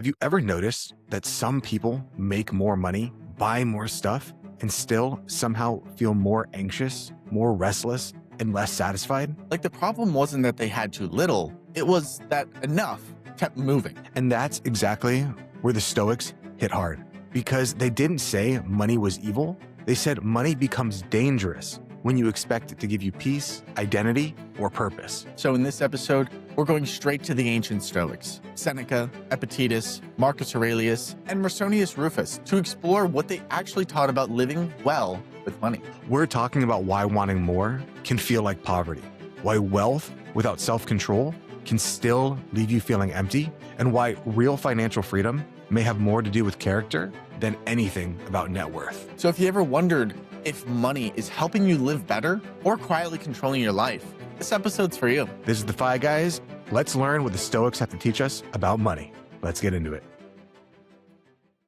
Have you ever noticed that some people make more money, buy more stuff, and still somehow feel more anxious, more restless, and less satisfied? Like the problem wasn't that they had too little, it was that enough kept moving. And that's exactly where the Stoics hit hard. Because they didn't say money was evil, they said money becomes dangerous when you expect it to give you peace, identity, or purpose. So in this episode, we're going straight to the ancient Stoics, Seneca, Epictetus, Marcus Aurelius, and Musonius Rufus, to explore what they actually taught about living well with money. We're talking about why wanting more can feel like poverty, why wealth without self-control can still leave you feeling empty, and why real financial freedom may have more to do with character than anything about net worth. So if you ever wondered if money is helping you live better or quietly controlling your life, this episode's for you. This is The Fi Guys. Let's learn what the Stoics have to teach us about money. Let's get into it.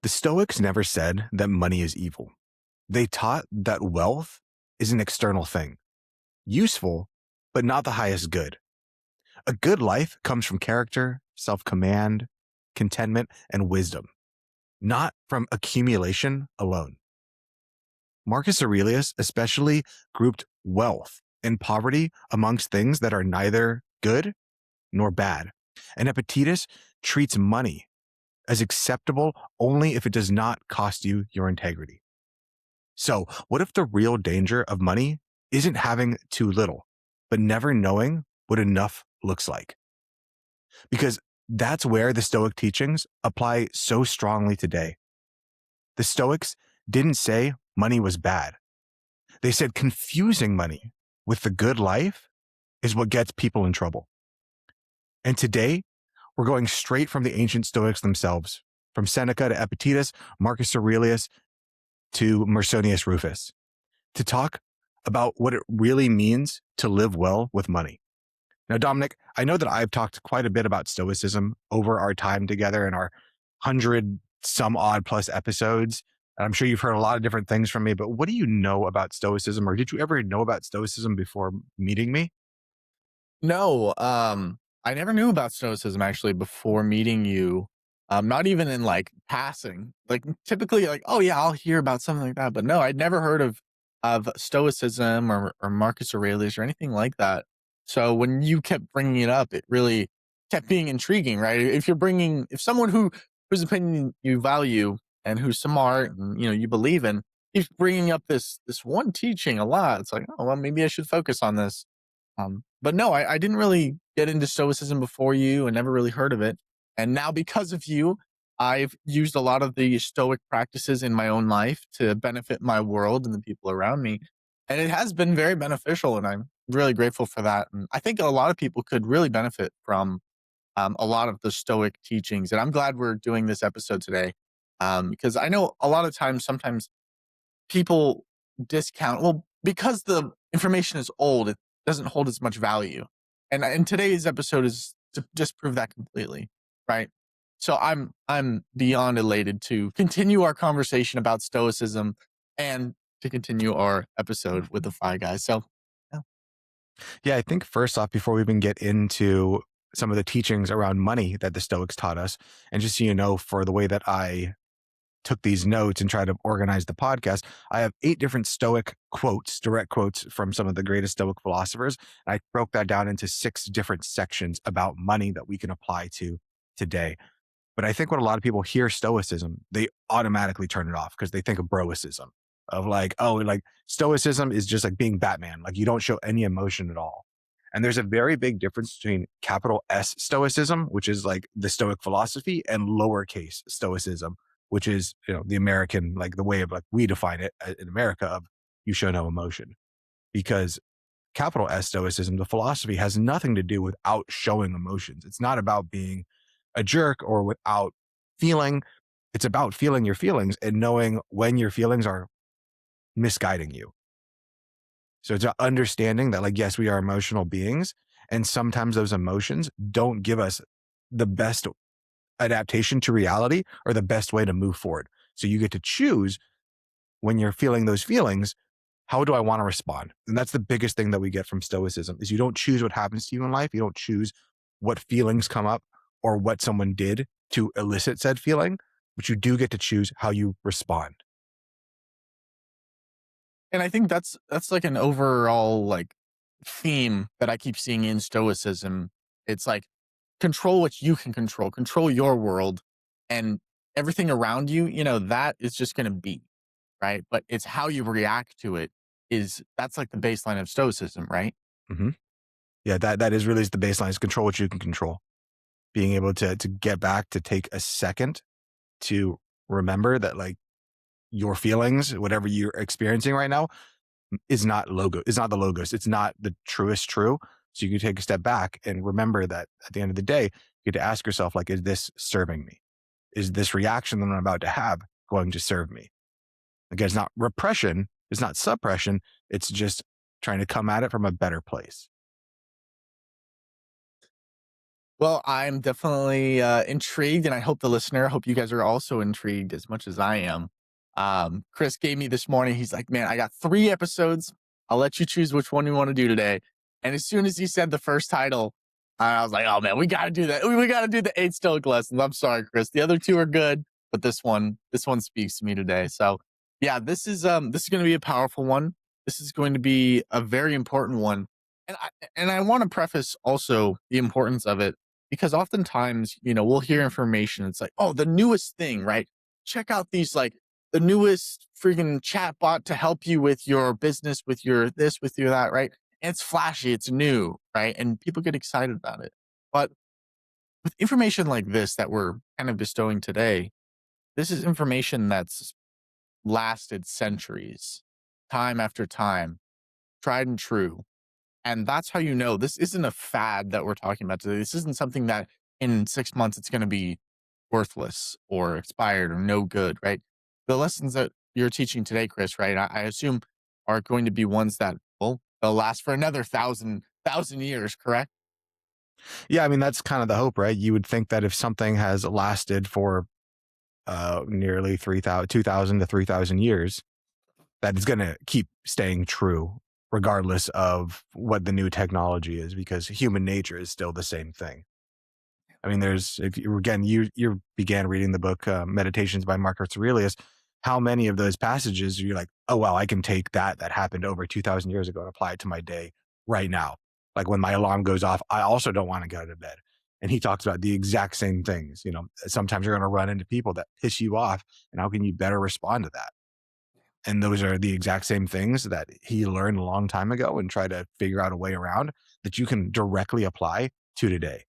The Stoics never said that money is evil. They taught that wealth is an external thing, useful, but not the highest good. A good life comes from character, self-command, contentment, and wisdom, not from accumulation alone. Marcus Aurelius especially grouped wealth and poverty amongst things that are neither good nor bad. And Epictetus treats money as acceptable only if it does not cost you your integrity. So, what if the real danger of money isn't having too little, but never knowing what enough looks like? Because that's where the Stoic teachings apply so strongly today. The Stoics didn't say money was bad. They said confusing money with the good life is what gets people in trouble. And today, we're going straight from the ancient Stoics themselves, from Seneca to Epictetus, Marcus Aurelius to Musonius Rufus, to talk about what it really means to live well with money. Now, Dominic, I know that I've talked quite a bit about Stoicism over our time together in our 100 some odd plus episodes. I'm sure you've heard a lot of different things from me, but what do you know about Stoicism, or did you ever know about Stoicism before meeting me? No, I never knew about Stoicism actually before meeting you. Not even in like passing. Like typically, like, oh yeah, I'll hear about something like that. But no, I'd never heard of Stoicism or Marcus Aurelius or anything like that. So when you kept bringing it up, it really kept being intriguing, right? If someone whose opinion you value and who's smart and you believe in keeps bringing up this one teaching a lot, it's like, oh well, maybe I should focus on this. But no, I didn't really get into Stoicism before you and never really heard of it. And now because of you, I've used a lot of the Stoic practices in my own life to benefit my world and the people around me. And it has been very beneficial, and I'm really grateful for that. And I think a lot of people could really benefit from a lot of the Stoic teachings. And I'm glad we're doing this episode today because I know a lot of times, sometimes people discount, well, because the information is old, it doesn't hold as much value. And today's episode is to disprove that completely, right? So I'm beyond elated to continue our conversation about Stoicism and to continue our episode with the Fi Guys. So, yeah. Yeah, I think first off, before we even get into some of the teachings around money that the Stoics taught us, and just so you know, for the way that I took these notes and tried to organize the podcast, I have 8 different Stoic quotes, direct quotes from some of the greatest Stoic philosophers. And I broke that down into 6 different sections about money that we can apply to today. But I think when a lot of people hear Stoicism, they automatically turn it off because they think of Broicism, of like, oh, like Stoicism is just like being Batman. Like you don't show any emotion at all. And there's a very big difference between capital S Stoicism, which is like the Stoic philosophy, and lowercase Stoicism, which is, the American, like the way of like we define it in America of you show no emotion. Because capital S Stoicism, the philosophy, has nothing to do without showing emotions. It's not about being a jerk or without feeling. It's about feeling your feelings and knowing when your feelings are misguiding you. So it's understanding that, like, yes, we are emotional beings, and sometimes those emotions don't give us the best adaptation to reality or the best way to move forward. So you get to choose when you're feeling those feelings, how do I want to respond? And that's the biggest thing that we get from Stoicism is you don't choose what happens to you in life. You don't choose what feelings come up or what someone did to elicit said feeling, but you do get to choose how you respond. And I think that's like an overall like theme that I keep seeing in Stoicism. It's like control what you can control your world, and everything around you, that is just going to be, right? But it's how you react to it that's like the baseline of Stoicism, right? Hmm. Yeah, that is really the baseline, is control what you can control. Being able to get back, to take a second to remember that, like, your feelings, whatever you're experiencing right now, is not the logos. It's not the truest true. So you can take a step back and remember that at the end of the day, you get to ask yourself, like, is this serving me? Is this reaction that I'm about to have going to serve me? Again, it's not repression, it's not suppression. It's just trying to come at it from a better place. Well, I'm definitely intrigued, and I hope I hope you guys are also intrigued as much as I am. Chris gave me this morning. He's like, "Man, I got 3 episodes. I'll let you choose which one you want to do today." And as soon as he said the first title, I was like, "Oh man, we got to do that. We got to do the 8 Stoic lessons." I'm sorry, Chris. The other 2 are good, but this one speaks to me today. So, yeah, this is going to be a powerful one. This is going to be a very important one, and I want to preface also the importance of it, because oftentimes, we'll hear information. It's like, oh, the newest thing, right? Check out these, like, the newest freaking chatbot to help you with your business, with your this, with your that, right? And it's flashy, it's new, right? And people get excited about it. But with information like this that we're kind of bestowing today, this is information that's lasted centuries, time after time, tried and true. And that's how this isn't a fad that we're talking about today. This isn't something that in 6 months it's going to be worthless or expired or no good, right? The lessons that you're teaching today, Chris, right? I assume are going to be ones that, well, they'll last for another thousand years, correct? Yeah, I mean, that's kind of the hope, right? You would think that if something has lasted for nearly 3,000, 2,000 to 3,000 years, that it's going to keep staying true, regardless of what the new technology is, because human nature is still the same thing. I mean, if you, again, you began reading the book Meditations by Marcus Aurelius. How many of those passages you're like, oh wow, I can take that happened over 2,000 years ago and apply it to my day right now. Like when my alarm goes off, I also don't want to go to bed. And he talks about the exact same things. Sometimes you're going to run into people that piss you off, and how can you better respond to that? And those are the exact same things that he learned a long time ago and try to figure out a way around that you can directly apply to today.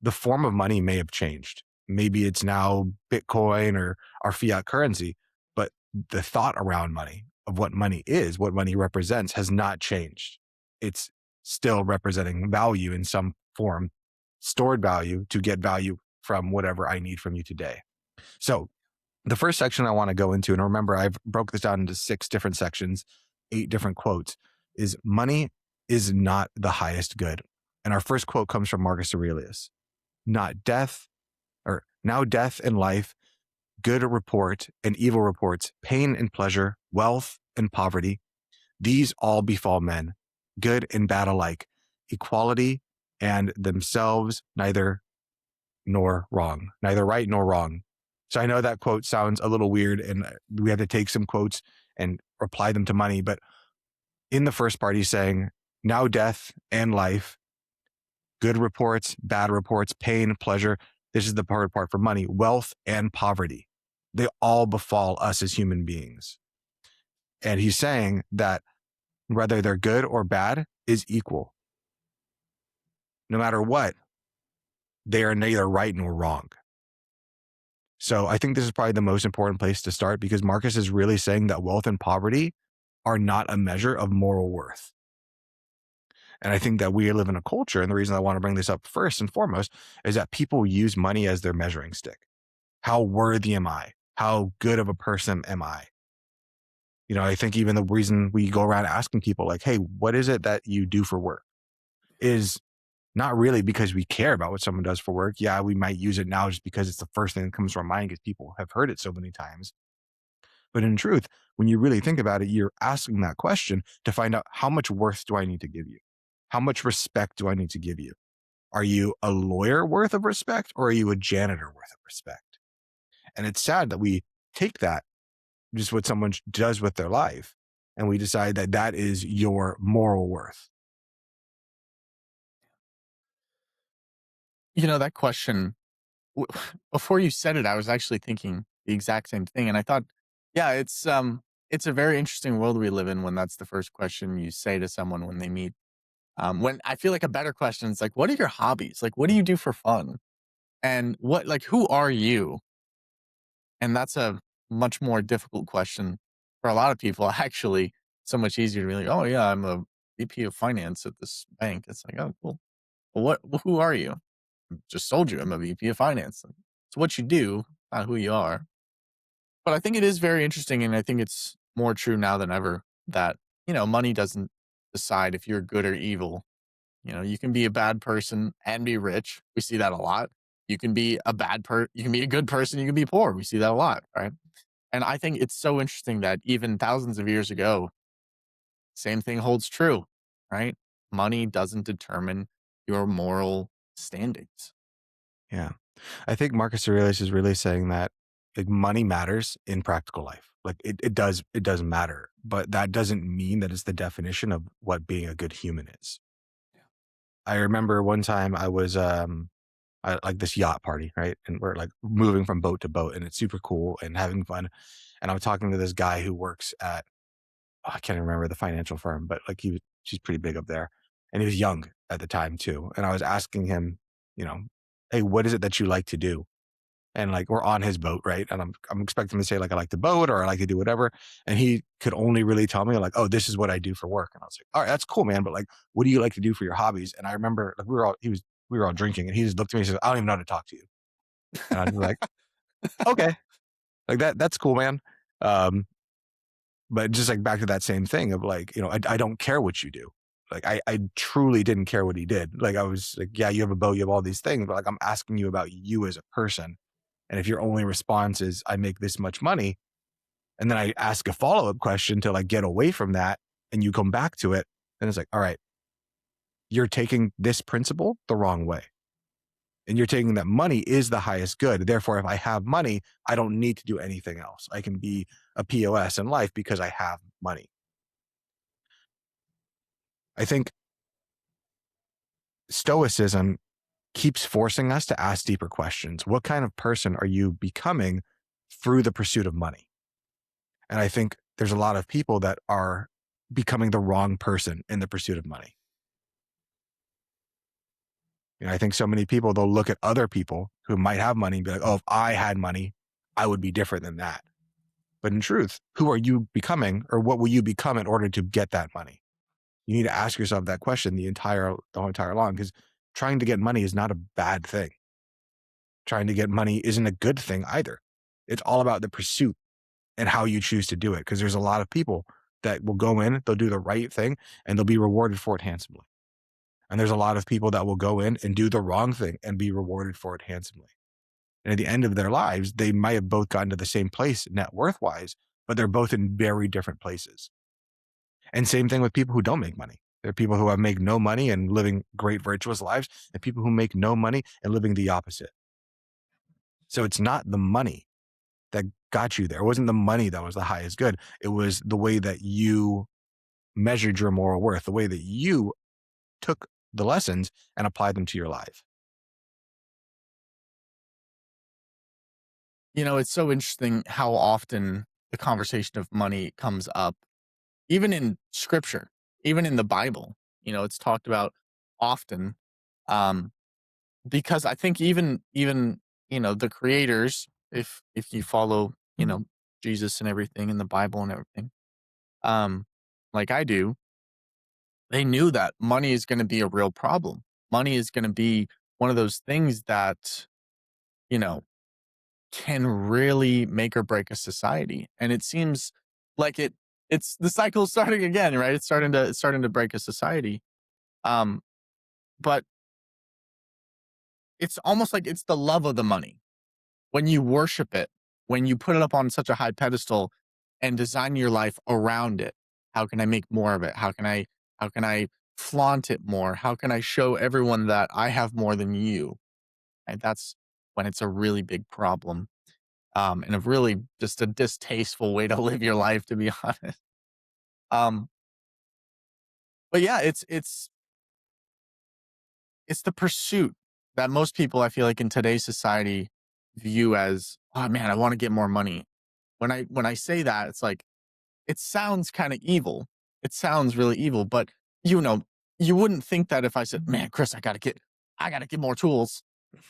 The form of money may have changed. Maybe it's now Bitcoin or our fiat currency, but the thought around money, of what money is, what money represents, has not changed. It's still representing value in some form, stored value to get value from whatever I need from you today. So the first section I want to go into, and remember, I've broke this down into 6 different sections, 8 different quotes, is money is not the highest good. And our first quote comes from Marcus Aurelius. Not death, or now death and life, good report and evil reports, pain and pleasure, wealth and poverty, these all befall men, good and bad alike, equality and themselves, neither right nor wrong. So I know that quote sounds a little weird, and we have to take some quotes and apply them to money. But in the first part, he's saying, now death and life, good reports, bad reports, pain, pleasure. This is the hard part for money, wealth and poverty. They all befall us as human beings. And he's saying that whether they're good or bad is equal. No matter what, they are neither right nor wrong. So I think this is probably the most important place to start, because Marcus is really saying that wealth and poverty are not a measure of moral worth. And I think that we live in a culture, and the reason I want to bring this up first and foremost is that people use money as their measuring stick. How worthy am I? How good of a person am I? I think even the reason we go around asking people like, hey, what is it that you do for work, is not really because we care about what someone does for work. Yeah, we might use it now just because it's the first thing that comes to our mind because people have heard it so many times. But in truth, when you really think about it, you're asking that question to find out, how much worth do I need to give you? How much respect do I need to give you? Are you a lawyer worth of respect, or are you a janitor worth of respect? And it's sad that we take that, just what someone does with their life, and we decide that that is your moral worth. That question, w- before you said it, I was actually thinking the exact same thing. And I thought, yeah, it's a very interesting world we live in when that's the first question you say to someone when they meet. When I feel like a better question is like, what are your hobbies? Like, what do you do for fun? And who are you? And that's a much more difficult question for a lot of people. Actually, so much easier to be like, oh yeah, I'm a VP of finance at this bank. It's like, oh cool. Well, who are you? Just told you I'm a VP of finance. Like, it's what you do, not who you are. But I think it is very interesting, and I think it's more true now than ever that money doesn't decide if you're good or evil. You can be a bad person and be rich. We see that a lot. You can be you can be a good person, you can be poor. We see that a lot, right? And I think it's so interesting that even thousands of years ago, same thing holds true, right? Money doesn't determine your moral standings. Yeah. I think Marcus Aurelius is really saying that, like, money matters in practical life. Like, it does matter, but that doesn't mean that it's the definition of what being a good human is. I remember one time I was like this yacht party, right? And we're like moving from boat to boat, and it's super cool and having fun. And I'm talking to this guy who works at, I can't remember the financial firm, but like she's pretty big up there. And he was young at the time too. And I was asking him, you know, hey, what is it that you like to do? And like we're on his boat, right? And I'm expecting him to say like I like to boat or I like to do whatever. And he could only really tell me like, oh, this is what I do for work. And I was like, all right, that's cool, man. But like, what do you like to do for your hobbies? And I remember like we were all drinking, and he just looked at me and said, I don't even know how to talk to you. And I was like, okay, like that's cool, man. Um, but just like back to that same thing of like, I don't care what you do. Like I truly didn't care what he did. Like I was like, yeah, you have a boat, you have all these things, but like I'm asking you about you as a person. And if your only response is I make this much money, and then I ask a follow-up question to like get away from that, and you come back to it, then it's like, all right, you're taking this principle the wrong way. And you're taking that money is the highest good. Therefore, if I have money, I don't need to do anything else. I can be a POS in life because I have money. I think Stoicism keeps forcing us to ask deeper questions. What kind of person are you becoming through the pursuit of money? And I think there's a lot of people that are becoming the wrong person in the pursuit of money. I think so many people, they'll look at other people who might have money and be like, oh, if I had money, I would be different than that. But in truth, who are you becoming, or what will you become in order to get that money? You need to ask yourself that question the whole entire long, because trying to get money is not a bad thing. Trying to get money isn't a good thing either. It's all about the pursuit and how you choose to do it. Because there's a lot of people that will go in, they'll do the right thing, and they'll be rewarded for it handsomely. And there's a lot of people that will go in and do the wrong thing and be rewarded for it handsomely. And at the end of their lives, they might have both gotten to the same place net worth wise, but they're both in very different places. And same thing with people who don't make money. There are people who have make no money and living great virtuous lives, and people who make no money and living the opposite. So it's not the money that got you there. It wasn't the money that was the highest good. It was the way that you measured your moral worth, the way that you took the lessons and applied them to your life. It's so interesting how often the conversation of money comes up, even in scripture, even in the Bible. It's talked about often. Um, because I think even the creators, if you follow, Jesus and everything in the Bible and everything, um, like I do, they knew that money is going to be a real problem. Money is going to be one of those things that, you know, can really make or break a society. And it seems like it's the cycle starting again, right? It's starting to break a society. Um, but it's almost like it's the love of the money. When you worship it, when you put it up on such a high pedestal and design your life around it. How can I make more of it? How can I flaunt it more? How can I show everyone that I have more than you? And that's when it's a really big problem, and a really just a distasteful way to live your life, to be honest. Um, but yeah, it's the pursuit that most people I feel like in today's society view as, oh man, I want to get more money. When I say that, it's like it sounds kind of evil. It sounds really evil, but you know, you wouldn't think that if I said, man, Chris, I gotta get more tools.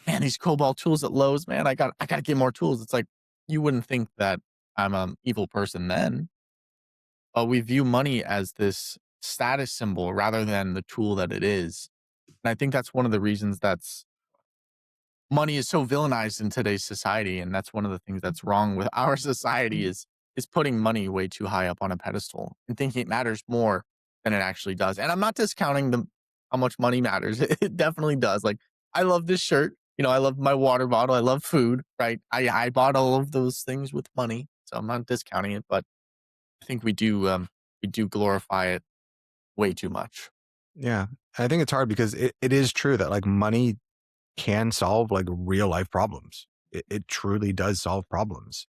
Man, these cobalt tools at Lowe's, man, I gotta get more tools. It's like you wouldn't think that I'm an evil person then, but we view money as this status symbol rather than the tool that it is. And I think that's one of the reasons that's money is so villainized in today's society, and that's one of the things that's wrong with our society is putting money way too high up on a pedestal and thinking it matters more than it actually does. And I'm not discounting the how much money matters. It definitely does. Like I love this shirt. I love my water bottle. I love food, right? I bought all of those things with money. So I'm not discounting it, but I think we do glorify it way too much. Yeah. I think it's hard because it is true that like money can solve like real life problems. It truly does solve problems.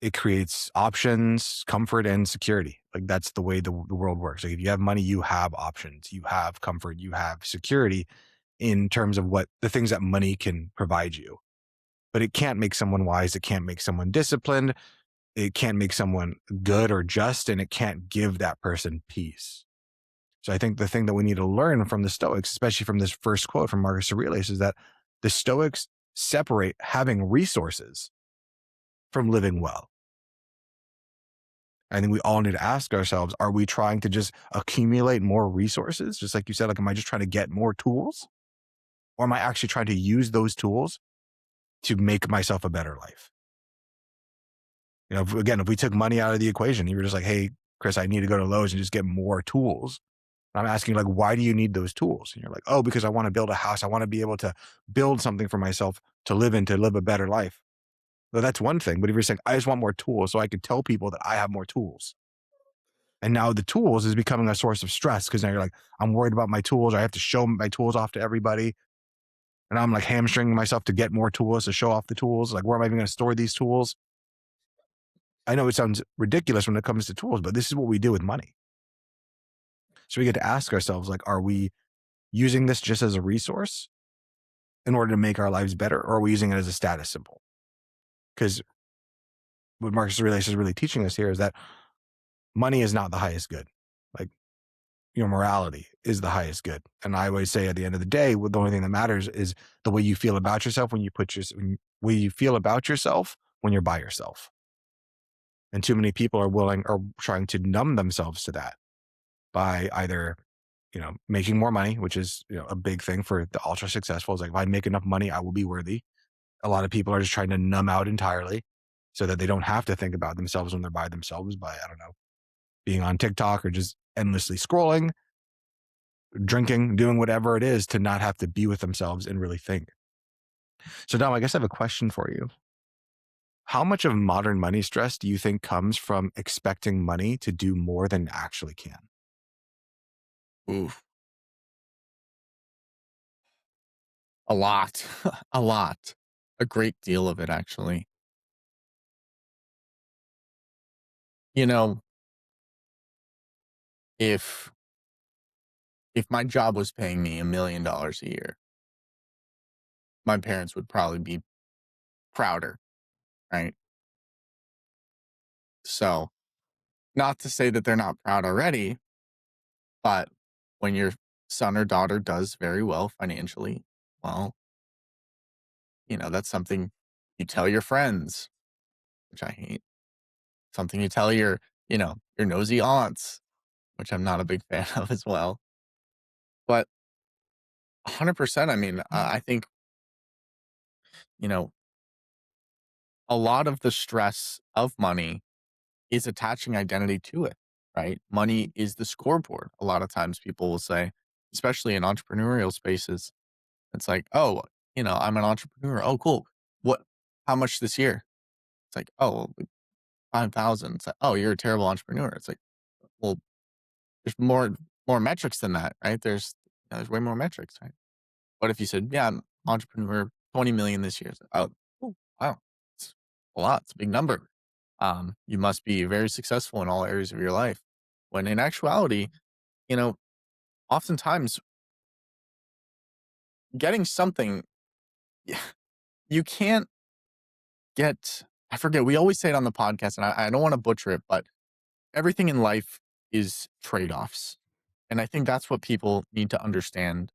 It creates options, comfort, and security. Like that's the way the world works. Like if you have money, you have options, you have comfort, you have security in terms of what the things that money can provide you. But it can't make someone wise. It can't make someone disciplined. It can't make someone good or just, and it can't give that person peace. So I think the thing that we need to learn from the Stoics, especially from this first quote from Marcus Aurelius, is that the Stoics separate having resources from living well. I think we all need to ask ourselves, are we trying to just accumulate more resources? Just like you said, like, am I just trying to get more tools? Or am I actually trying to use those tools to make myself a better life? If we took money out of the equation, you were just like, hey, Chris, I need to go to Lowe's and just get more tools. I'm asking, like, why do you need those tools? And you're like, oh, because I want to build a house. I want to be able to build something for myself to live in, to live a better life. Well, that's one thing. But if you're saying, I just want more tools so I can tell people that I have more tools. And now the tools is becoming a source of stress because now you're like, I'm worried about my tools. I have to show my tools off to everybody. And I'm like hamstringing myself to get more tools, to show off the tools. Like, where am I even going to store these tools? I know it sounds ridiculous when it comes to tools, but this is what we do with money. So we get to ask ourselves, like, are we using this just as a resource in order to make our lives better, or are we using it as a status symbol? Because what Marcus Aurelius is really teaching us here is that money is not the highest good. Like, your morality is the highest good. And I always say at the end of the day, the only thing that matters is the way you feel about yourself when you feel about yourself when you're by yourself. And too many people are trying to numb themselves to that by either, making more money, which is, a big thing for the ultra successful. It's like, if I make enough money, I will be worthy. A lot of people are just trying to numb out entirely so that they don't have to think about themselves when they're by themselves by, I don't know, being on TikTok or just endlessly scrolling, drinking, doing whatever it is to not have to be with themselves and really think. So now I guess I have a question for you. How much of modern money stress do you think comes from expecting money to do more than it actually can? Oof, a lot, a lot, a great deal of it actually. You know, if if my job was paying me $1 million a year, my parents would probably be prouder, right? So, not to say that they're not proud already, but when your son or daughter does very well financially, well, that's something you tell your friends, which I hate. Something you tell your nosy aunts, which I'm not a big fan of as well. But 100%, I mean, I think, you know, a lot of the stress of money is attaching identity to it, right? Money is the scoreboard. A lot of times people will say, especially in entrepreneurial spaces, it's like, oh, I'm an entrepreneur. Oh, cool. What, how much this year? It's like, oh, like 5,000. It's like, oh, you're a terrible entrepreneur. It's like, well, there's more more metrics than that, right? There's way more metrics, right? What if you said, yeah, I'm entrepreneur, 20 million this year? Oh, ooh, wow. It's a lot. It's a big number. You must be very successful in all areas of your life. When in actuality, you know, oftentimes getting something, you can't get, I forget, we always say it on the podcast, and I don't want to butcher it, but everything in life is trade offs. And I think that's what people need to understand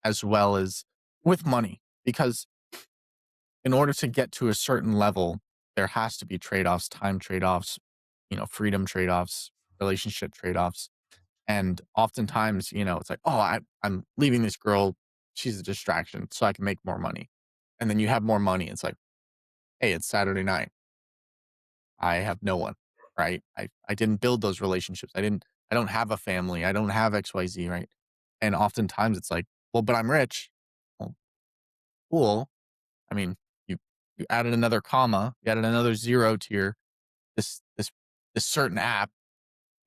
as well as with money, because in order to get to a certain level, there has to be trade offs, time trade offs, freedom trade offs, relationship trade offs. And oftentimes, it's like, oh, I'm leaving this girl. She's a distraction so I can make more money. And then you have more money. It's like, hey, it's Saturday night. I have no one, right? I didn't build those relationships. I don't have a family. I don't have XYZ, right? And oftentimes it's like, well, but I'm rich. Well, cool. I mean, you you added another comma, you added another zero to your this this this certain app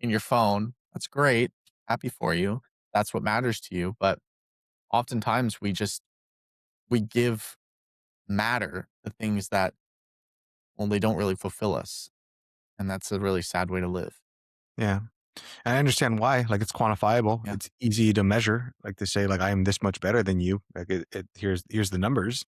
in your phone. That's great. Happy for you. That's what matters to you. But oftentimes we give matter the things that, well, they don't really fulfill us. And that's a really sad way to live. Yeah. And I understand why. Like, it's quantifiable. Yeah. It's easy to measure. Like, to say, like, I am this much better than you. Like, here's the numbers.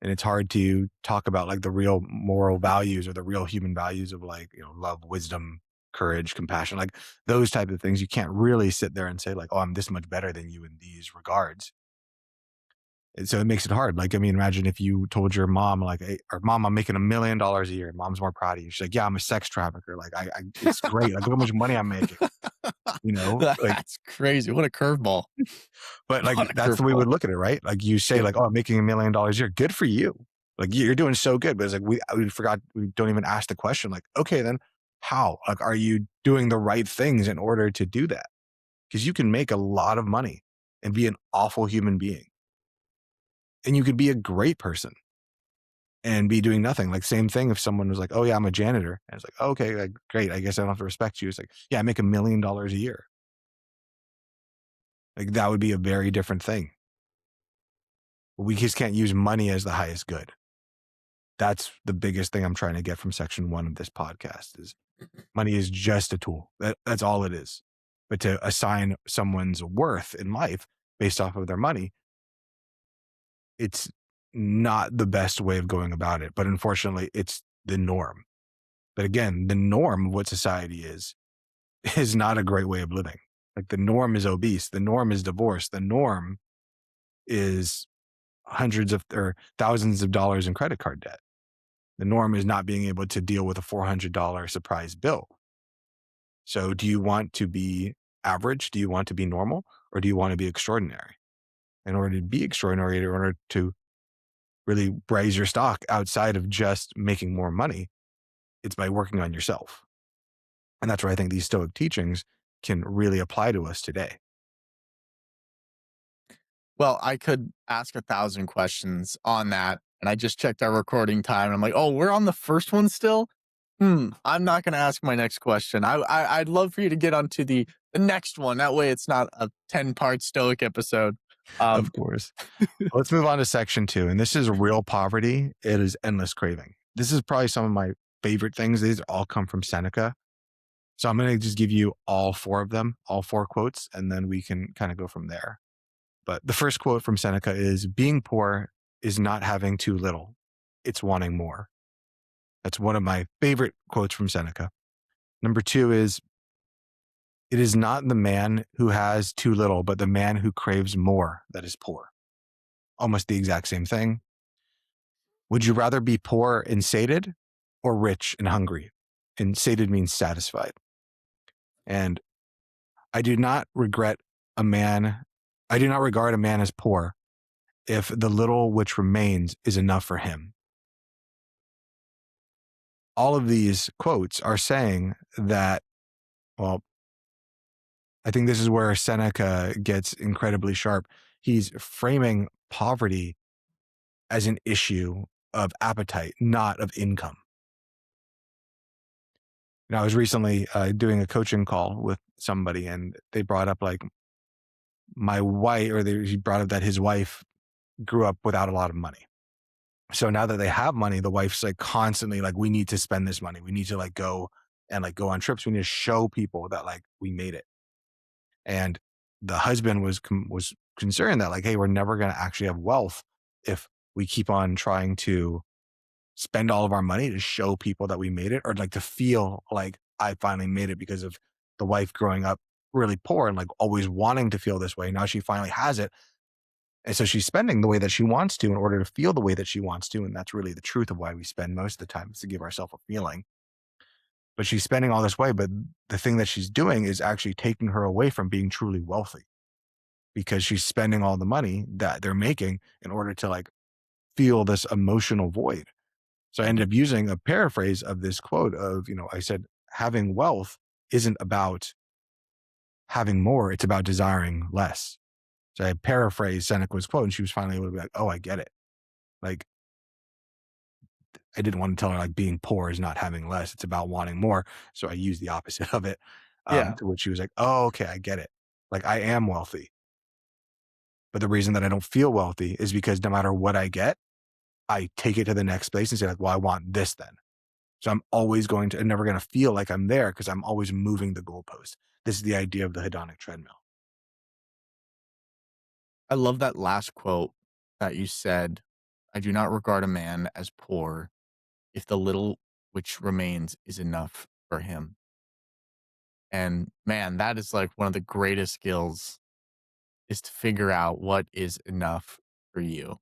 And it's hard to talk about like the real moral values or the real human values of, like, love, wisdom, courage, compassion, like those type of things. You can't really sit there and say, like, oh, I'm this much better than you in these regards. And so it makes it hard. Like, I mean, imagine if you told your mom, like, hey, or mom, I'm making $1 million a year. And mom's more proud of you. She's like, yeah, I'm a sex trafficker. Like, it's great. Like, look how much money I'm making, like, That's crazy. What a curveball. but like, What a that's the way we curveball. would look at it, right? Like, you say, Yeah. like, oh, I'm making $1 million a year. Good for you. Like, you're doing so good. But it's like, we forgot, we don't even ask the question, like, okay, then how? Like, are you doing the right things in order to do that? Because you can make a lot of money and be an awful human being. And you could be a great person and be doing nothing. Like, same thing if someone was like, oh yeah, I'm a janitor. And it's like, oh, okay, like, great. I guess I don't have to respect you. It's like, yeah, I make $1 million a year. Like, that would be a very different thing. We just can't use money as the highest good. That's the biggest thing I'm trying to get from section 1 of this podcast is money is just a tool. That's all it is. But to assign someone's worth in life based off of their money, it's not the best way of going about it. But unfortunately, it's the norm. But again, the norm of what society is not a great way of living. Like, the norm is obese. The norm is divorce. The norm is hundreds of or thousands of dollars in credit card debt. The norm is not being able to deal with a $400 surprise bill. So do you want to be average? Do you want to be normal? Or do you want to be extraordinary? In order to be extraordinary, in order to really raise your stock outside of just making more money, it's by working on yourself. And that's where I think these Stoic teachings can really apply to us today. Well, I could ask 1,000 questions on that. And I just checked our recording time. And I'm like, oh, we're on the first one still? I'm not going to ask my next question. I'd love for you to get onto the next one. That way it's not a 10-part Stoic episode. Of course. Let's move on to section 2. And this is real poverty. It is endless craving. This is probably some of my favorite things. These all come from Seneca. So I'm going to just give you all 4 of them, all 4 quotes, and then we can kind of go from there. But the first quote from Seneca is, being poor is not having too little. It's wanting more. That's one of my favorite quotes from Seneca. Number 2 is, it is not the man who has too little, but the man who craves more that is poor. Almost the exact same thing. Would you rather be poor and sated or rich and hungry? And sated means satisfied. And I do not regret a man. I do not regard a man as poor if the little which remains is enough for him. All of these quotes are saying that, well, I think this is where Seneca gets incredibly sharp. He's framing poverty as an issue of appetite, not of income. I was recently doing a coaching call with somebody, and they brought up, like, my wife, he brought up that his wife grew up without a lot of money. So now that they have money, the wife's like constantly like, we need to spend this money. We need to like go and like go on trips. We need to show people that like we made it. And the husband was concerned that like, hey, we're never going to actually have wealth if we keep on trying to spend all of our money to show people that we made it, or like to feel like I finally made it, because of the wife growing up really poor and like always wanting to feel this way. Now she finally has it. And so she's spending the way that she wants to in order to feel the way that she wants to. And that's really the truth of why we spend most of the time, is to give ourselves a feeling. But she's spending all this way. But the thing that she's doing is actually taking her away from being truly wealthy, because she's spending all the money that they're making in order to like feel this emotional void. So I ended up using a paraphrase of this quote of, I said, having wealth isn't about having more, it's about desiring less. So I paraphrased Seneca's quote, and she was finally able to be like, oh, I get it. Like, I didn't want to tell her like being poor is not having less, it's about wanting more. So I used the opposite of it. Yeah. To which she was like, oh, okay, I get it. Like, I am wealthy. But the reason that I don't feel wealthy is because no matter what I get, I take it to the next place and say like, well, I want this then. So I'm always never going to feel like I'm there, because I'm always moving the goalpost. This is the idea of the hedonic treadmill. I love that last quote that you said. I do not regard a man as poor if the little which remains is enough for him. And man, that is like one of the greatest skills, is to figure out what is enough for you.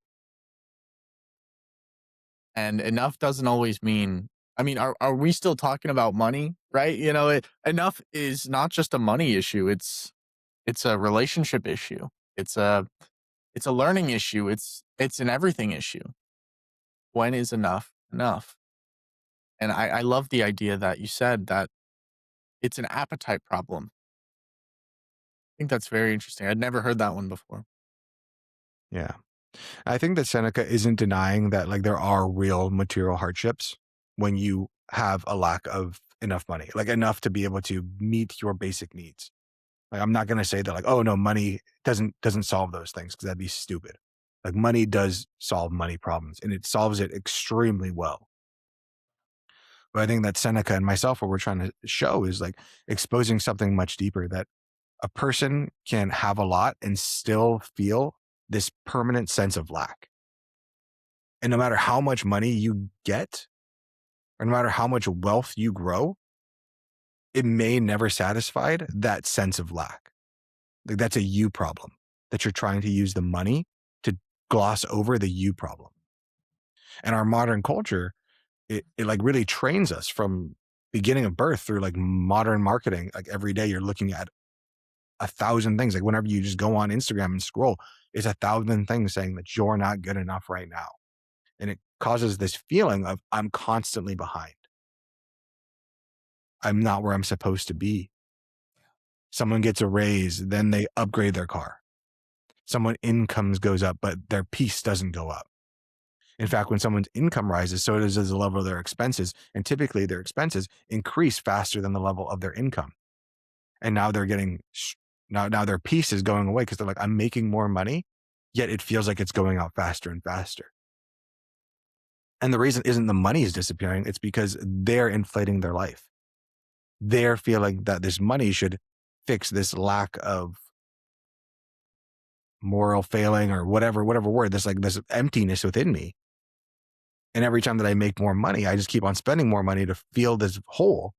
And enough doesn't always mean, I mean, are we still talking about money? Right? Enough is not just a money issue. It's a relationship issue. It's a learning issue. It's an everything issue. When is enough enough? And I love the idea that you said that it's an appetite problem. I think that's very interesting. I'd never heard that one before. Yeah. I think that Seneca isn't denying that like there are real material hardships when you have a lack of enough money, like enough to be able to meet your basic needs. Like, I'm not going to say that like, oh no, money doesn't solve those things, because that'd be stupid. Like, money does solve money problems, and it solves it extremely well. But I think that Seneca and myself, what we're trying to show is like exposing something much deeper, that a person can have a lot and still feel this permanent sense of lack. And no matter how much money you get, or no matter how much wealth you grow, it may never satisfy that sense of lack. Like, that's a you problem, that you're trying to use the money to gloss over the you problem. And our modern culture, it like really trains us from beginning of birth through like modern marketing. Like, every day you're looking at 1,000 things. Like, whenever you just go on Instagram and scroll, it's 1,000 things saying that you're not good enough right now. And it causes this feeling of, I'm constantly behind. I'm not where I'm supposed to be. Someone gets a raise, then they upgrade their car. Someone incomes goes up, but their peace doesn't go up. In fact, when someone's income rises, so does the level of their expenses. And typically their expenses increase faster than the level of their income. And now they're getting, now their peace is going away, because they're like, I'm making more money, yet it feels like it's going out faster and faster. And the reason isn't the money is disappearing. It's because they're inflating their life. They're feeling that this money should fix this lack of moral failing, or whatever word, this emptiness within me. And every time that I make more money, I just keep on spending more money to feel this hole.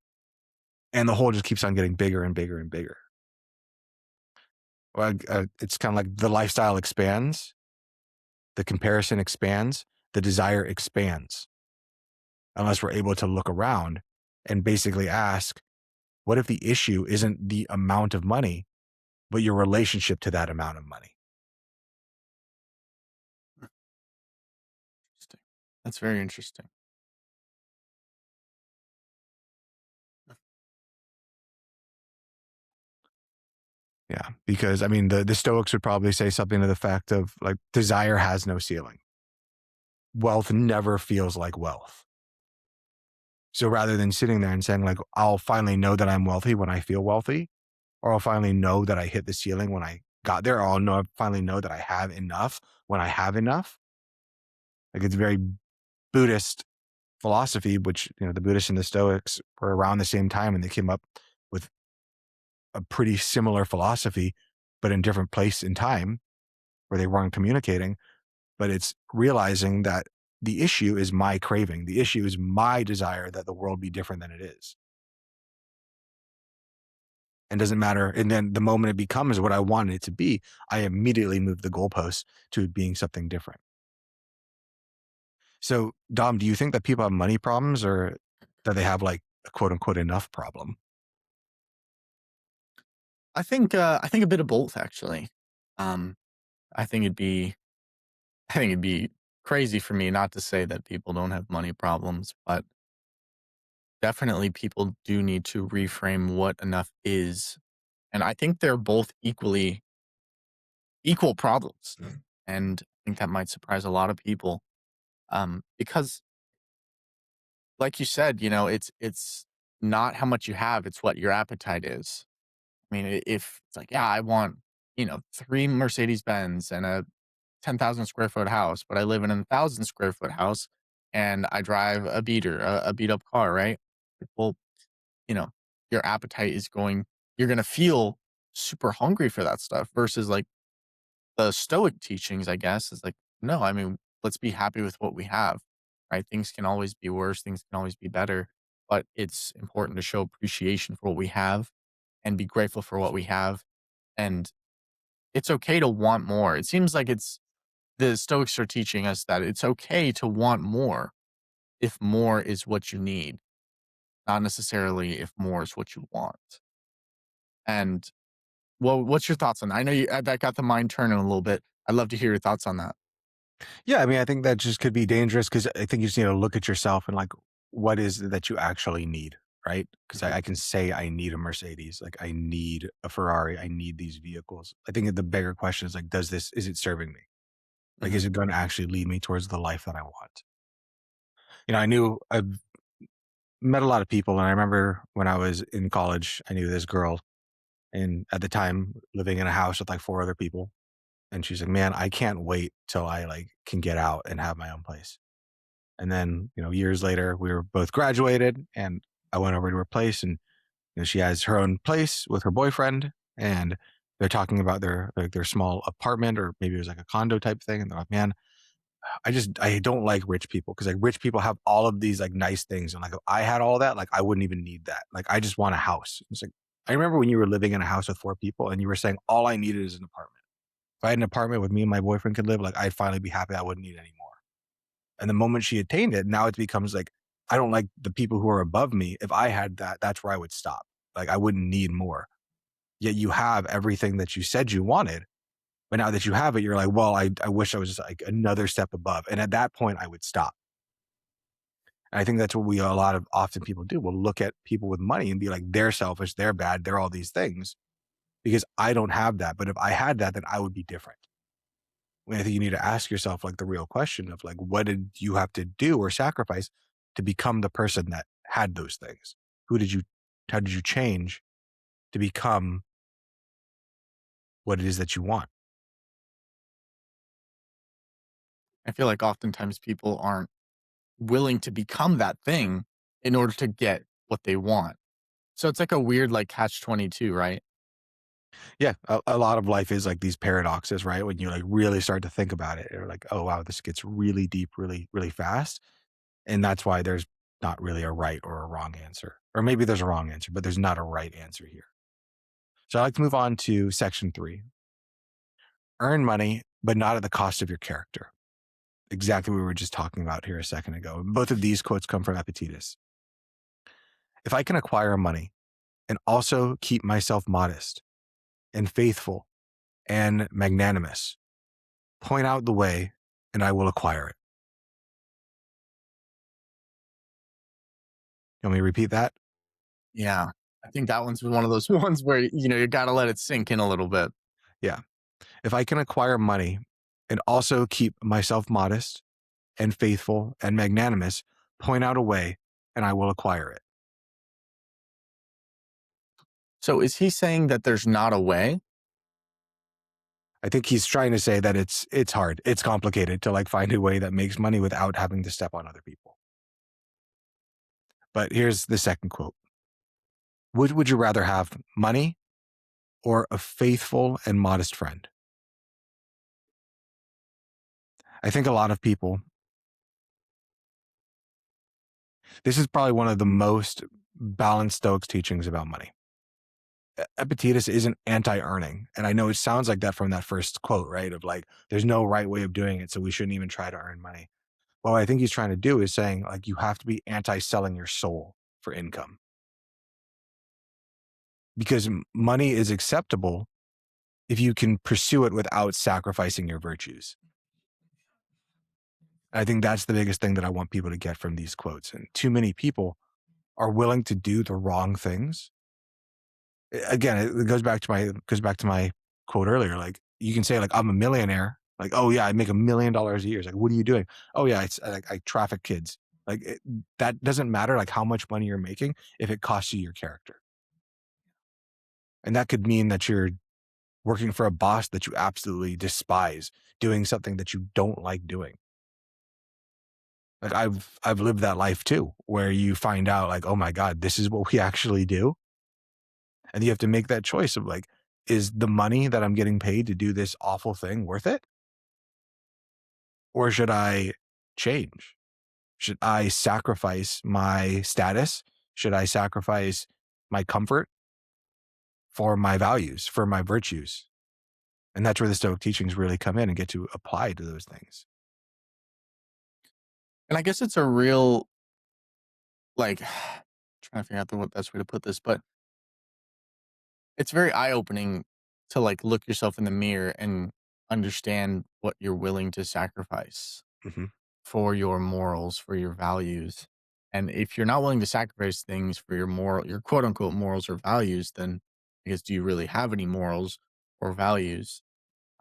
And the hole just keeps on getting bigger and bigger and bigger. Well, it's kind of like the lifestyle expands, the comparison expands, the desire expands. Unless we're able to look around and basically ask, what if the issue isn't the amount of money, but your relationship to that amount of money? Interesting. That's very interesting. Yeah, because I mean, the Stoics would probably say something to the fact of like, desire has no ceiling. Wealth never feels like wealth. So rather than sitting there and saying like, I'll finally know that I'm wealthy when I feel wealthy, or I'll finally know that I hit the ceiling when I got there, or I'll know finally know that I have enough when I have enough. Like it's very Buddhist philosophy, which the Buddhists and the Stoics were around the same time, and they came up with a pretty similar philosophy, but in different place in time where they weren't communicating. But it's realizing that the issue is my craving. The issue is my desire that the world be different than it is. And doesn't matter. And then the moment it becomes what I wanted it to be, I immediately move the goalposts to it being something different. So, Dom, do you think that people have money problems or that they have like a quote unquote enough problem? I think a bit of both actually. Um, I think it'd be I think it'd be crazy for me not to say that people don't have money problems, but definitely people do need to reframe what enough is. And I think they're both equal problems. And I think that might surprise a lot of people. Because like you said, it's not how much you have, it's what your appetite is. I mean, if it's like, yeah, I want, three Mercedes Benz and a 10,000 square foot house, but I live in a 1,000 square foot house and I drive a beater, a beat up car, right? Well, you know, your appetite is you're going to feel super hungry for that stuff versus like the Stoic teachings, I guess, is like, no, I mean, let's be happy with what we have, right? Things can always be worse, things can always be better, but it's important to show appreciation for what we have and be grateful for what we have. And it's okay to want more. It seems like the Stoics are teaching us that it's okay to want more if more is what you need, not necessarily if more is what you want. And well, what's your thoughts on that? I know that got the mind turning a little bit. I'd love to hear your thoughts on that. Yeah, I mean, I think that just could be dangerous because I think you just need to look at yourself and like, what is it that you actually need, right? Because I can say I need a Mercedes, like I need a Ferrari, I need these vehicles. I think the bigger question is like, is it serving me? Like, Mhm. is it going to actually lead me towards the life that I want? I've met a lot of people, and I remember when I was in college, I knew this girl, and at the time living in a house with like four other people. And she's like, man, I can't wait till I like can get out and have my own place. And then, years later, we were both graduated and I went over to her place and, she has her own place with her boyfriend and they're talking about their small apartment or maybe it was like a condo type thing. And they're like, man, I don't like rich people because like rich people have all of these like nice things. And like, if I had all that, like, I wouldn't even need that. Like, I just want a house. It's like, I remember when you were living in a house with four people and you were saying, all I needed is an apartment. If I had an apartment with me and my boyfriend could live, like I'd finally be happy. I wouldn't need any more. And the moment she attained it, now it becomes like, I don't like the people who are above me. If I had that, that's where I would stop. Like I wouldn't need more. Yet you have everything that you said you wanted. But now that you have it, you're like, well, I wish I was just like another step above. And at that point, I would stop. And I think that's what a lot of often people do. We'll look at people with money and be like, they're selfish, they're bad, they're all these things because I don't have that. But if I had that, then I would be different. I think you need to ask yourself like the real question of like, what did you have to do or sacrifice to become the person that had those things? Who did you, how did you change to become what it is that you want? I feel like oftentimes people aren't willing to become that thing in order to get what they want. So it's like a weird like catch 22, right? Yeah. A lot of life is like these paradoxes, right? When you like really start to think about it, you're like, oh, wow, this gets really deep, really, really fast. And that's why there's not really a right or a wrong answer. Or maybe there's a wrong answer, but there's not a right answer here. So I'd like to move on to section 3. Earn money, but not at the cost of your character. Exactly what we were just talking about here a second ago. Both of these quotes come from Epictetus. If I can acquire money and also keep myself modest and faithful and magnanimous, point out the way and I will acquire it. You want me to repeat that? Yeah. I think that one's one of those ones where, you got to let it sink in a little bit. Yeah. If I can acquire money and also keep myself modest and faithful and magnanimous, point out a way and I will acquire it. So is he saying that there's not a way? I think he's trying to say that it's hard, it's complicated to like find a way that makes money without having to step on other people. But here's the second quote. Would you rather have money or a faithful and modest friend? I think a lot of people, this is probably one of the most balanced Stoics teachings about money. Epictetus isn't anti-earning. And I know it sounds like that from that first quote, right? Of like, there's no right way of doing it, so we shouldn't even try to earn money. Well, what I think he's trying to do is saying, like, you have to be anti-selling your soul for income. Because money is acceptable if you can pursue it without sacrificing your virtues. I think that's the biggest thing that I want people to get from these quotes. And too many people are willing to do the wrong things. Again, it goes back to my quote earlier. Like, you can say, like, I'm a millionaire. Like, oh yeah, I make $1 million a year. It's like, what are you doing? Oh yeah, it's like I traffic kids. Like, that doesn't matter. Like how much money you're making if it costs you your character. And that could mean that you're working for a boss that you absolutely despise, doing something that you don't like doing. Like I've lived that life too, where you find out like, oh my God, this is what we actually do. And you have to make that choice of like, is the money that I'm getting paid to do this awful thing worth it? Or should I change? Should I sacrifice my status? Should I sacrifice my comfort for my values, for my virtues? And that's where the Stoic teachings really come in and get to apply to those things. And I guess it's a real, like, trying to figure out the best way to put this, but it's very eye opening to like look yourself in the mirror and understand what you're willing to sacrifice Hmm. for your morals, for your values. And if you're not willing to sacrifice things for your quote unquote morals or values, then I guess do you really have any morals or values?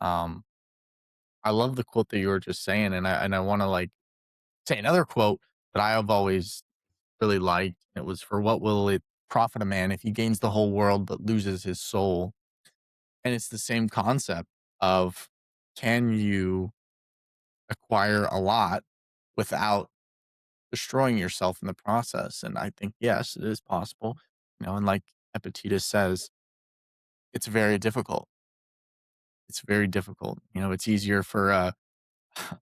Um, I love the quote that you were just saying, and I want to like say another quote that I have always really liked. It was, for what will it profit a man if he gains the whole world but loses his soul? And it's the same concept of, can you acquire a lot without destroying yourself in the process? And I think, yes, it is possible. And like Epictetus says, it's very difficult. It's very difficult. It's easier for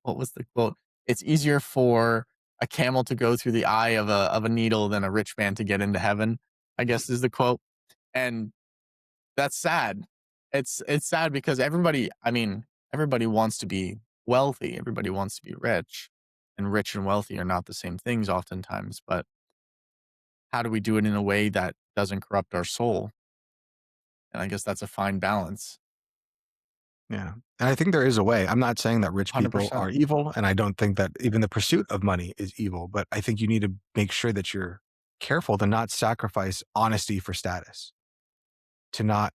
what was the quote? It's easier for a camel to go through the eye of a needle than a rich man to get into heaven, I guess is the quote. And that's sad. It's sad because everybody wants to be wealthy. Everybody wants to be rich. And rich and wealthy are not the same things oftentimes, but how do we do it in a way that doesn't corrupt our soul? And I guess that's a fine balance. Yeah. And I think there is a way. I'm not saying that rich people 100%. are evil, and I don't think that even the pursuit of money is evil, but I think you need to make sure that you're careful to not sacrifice honesty for status, to not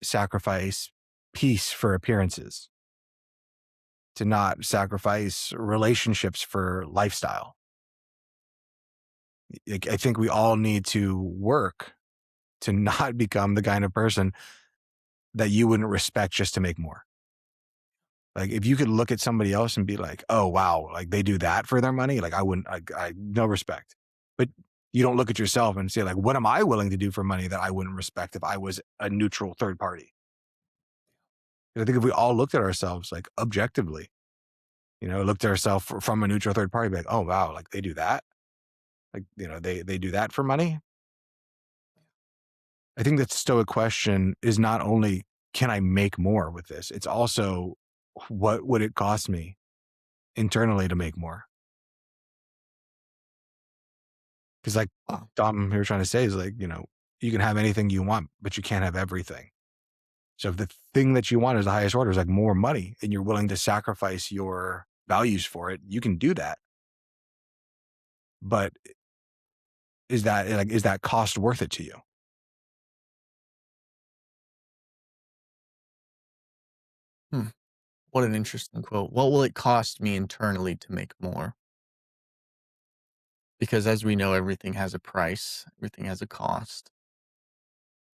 sacrifice peace for appearances, to not sacrifice relationships for lifestyle. Like, I think we all need to work to not become the kind of person that you wouldn't respect just to make more. Like, if you could look at somebody else and be like, "Oh, wow, like they do that for their money," like I wouldn't, I no respect. But you don't look at yourself and say, like, "What am I willing to do for money that I wouldn't respect if I was a neutral third party?" And I think if we all looked at ourselves like objectively, looked at ourselves from a neutral third party, be like, "Oh, wow, like they do that, like they do that for money." I think that Stoic question is not only, can I make more with this? It's also, what would it cost me internally to make more? Because like Wow. Dom here trying to say is like, you can have anything you want, but you can't have everything. So if the thing that you want is the highest order is like more money and you're willing to sacrifice your values for it, you can do that. But is that cost worth it to you? Hmm. What an interesting quote. What will it cost me internally to make more? Because as we know, everything has a price, everything has a cost.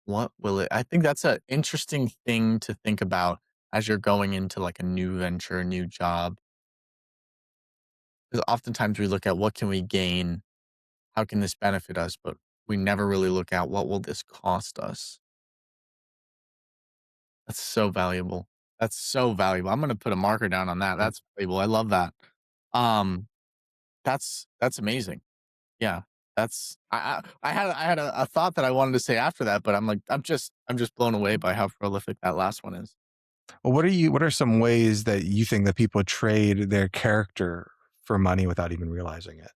What will it? I think that's an interesting thing to think about as you're going into like a new venture, a new job. Because oftentimes we look at what can we gain? How can this benefit us? But we never really look at what will this cost us? That's so valuable. That's so valuable. I'm gonna put a marker down on that. That's valuable. I love that. Um, that's amazing. Yeah. I had a thought that I wanted to say after that, but I'm just blown away by how prolific that last one is. Well, what are some ways that you think that people trade their character for money without even realizing it?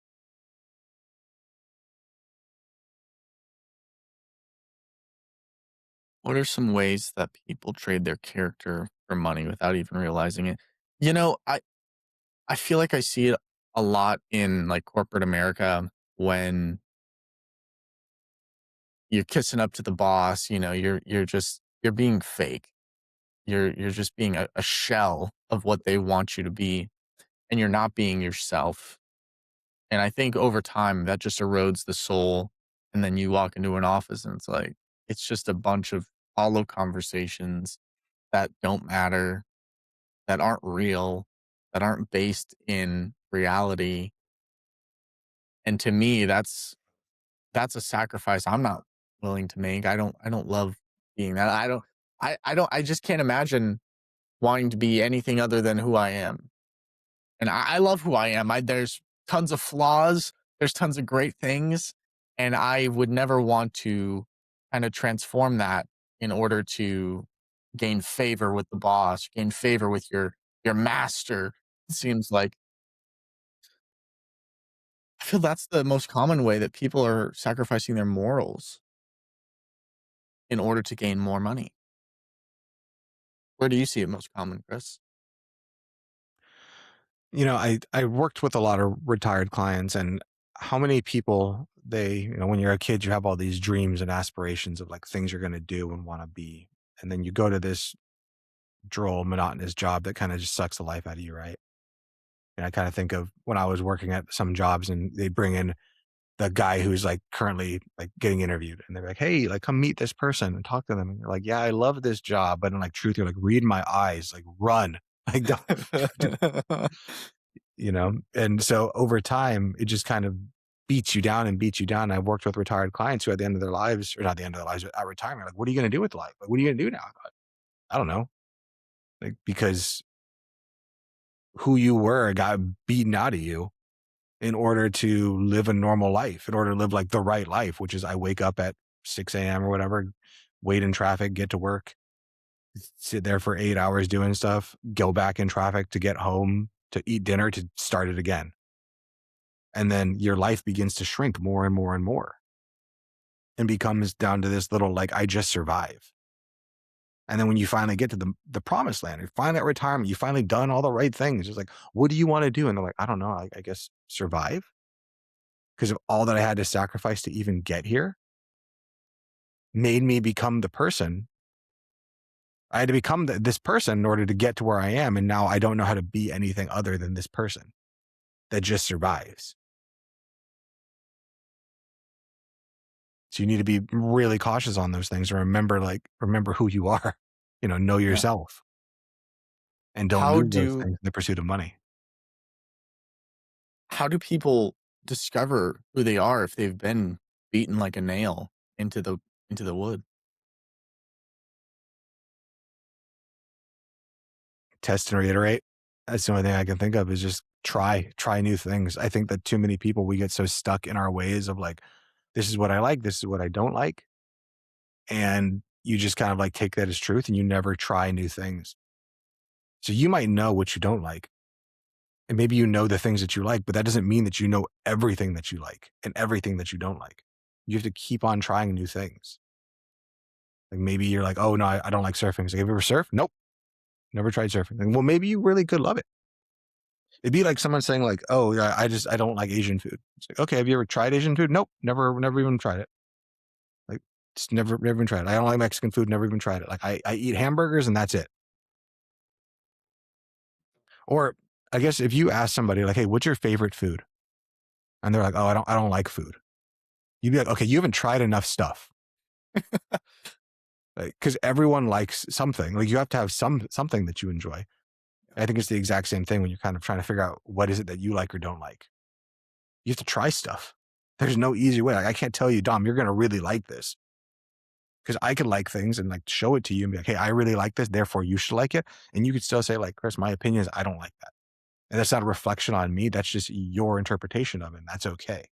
What are some ways that people trade their character for money without even realizing it? You know, I feel like I see it a lot in like corporate America when you're kissing up to the boss, you're being fake. You're just being a shell of what they want you to be, and you're not being yourself. And I think over time that just erodes the soul. And then you walk into an office and it's like it's just a bunch of hollow conversations that don't matter, that aren't real, that aren't based in reality. And to me, that's a sacrifice I'm not willing to make. I don't love being that. I just can't imagine wanting to be anything other than who I am. And I love who I am. There's tons of flaws, there's tons of great things, and I would never want to kind of transform that in order to gain favor with the boss, gain favor with your master. It seems like I feel that's the most common way that people are sacrificing their morals in order to gain more money. Where do you see it most common, Chris? I worked with a lot of retired clients, and how many people when you're a kid, you have all these dreams and aspirations of like things you're going to do and want to be. And then you go to this droll, monotonous job that kind of just sucks the life out of you, right? And I kind of think of when I was working at some jobs and they bring in the guy who's like currently like getting interviewed and they're like, hey, like come meet this person and talk to them. And you're like, yeah, I love this job. But in like truth, you're like, read my eyes, like run. Like, don't, And so over time, it just kind of beats you down and beats you down. I've worked with retired clients who at the end of their lives, or not the end of their lives, but at retirement, like, what are you going to do with life? Like, what are you going to do now? I don't know. Like, because who you were got beaten out of you in order to live a normal life, in order to live like the right life, which is I wake up at 6 a.m. or whatever, wait in traffic, get to work, sit there for 8 hours doing stuff, go back in traffic to get home, to eat dinner, to start it again. And then your life begins to shrink more and more and more and becomes down to this little, like, I just survive. And then when you finally get to the promised land, you finally at retirement, you finally done all the right things. It's like, what do you want to do? And they're like, I don't know. I guess survive because of all that I had to sacrifice to even get here made me become the person. I had to become this person in order to get to where I am. And now I don't know how to be anything other than this person that just survives. So you need to be really cautious on those things and remember who you are, know Yeah. yourself and don't How lose those do things in the pursuit of money. how do people discover who they are if they've been beaten like a nail into the wood? Test and reiterate. That's the only thing I can think of is just try new things. I think that too many people, we get so stuck in our ways of like, this is what I like, this is what I don't like. And you just kind of like take that as truth and you never try new things. So you might know what you don't like. And maybe you know the things that you like, but that doesn't mean that you know everything that you like and everything that you don't like. You have to keep on trying new things. Like maybe you're like, oh no, I don't like surfing. It's like, have you ever surfed? Nope. Never tried surfing. Like, well, maybe you really could love it. It'd be like someone saying like, oh yeah, I don't like Asian food. It's like, okay, have you ever tried Asian food? Nope. Never even tried it. Like just never even tried it. I don't like Mexican food, never even tried it. Like I eat hamburgers and that's it. Or I guess if you ask somebody like, hey, what's your favorite food? And they're like, oh, I don't like food. You'd be like, okay, you haven't tried enough stuff. because everyone likes something. Like you have to have something that you enjoy. I think it's the exact same thing when you're kind of trying to figure out what is it that you like or don't like. You have to try stuff. There's no easy way. Like I can't tell you, Dom, you're gonna really like this. Because I could like things and like show it to you and be like, hey, I really like this, therefore you should like it. And you could still say, like, Chris, my opinion is I don't like that. And that's not a reflection on me. That's just your interpretation of it. And that's okay.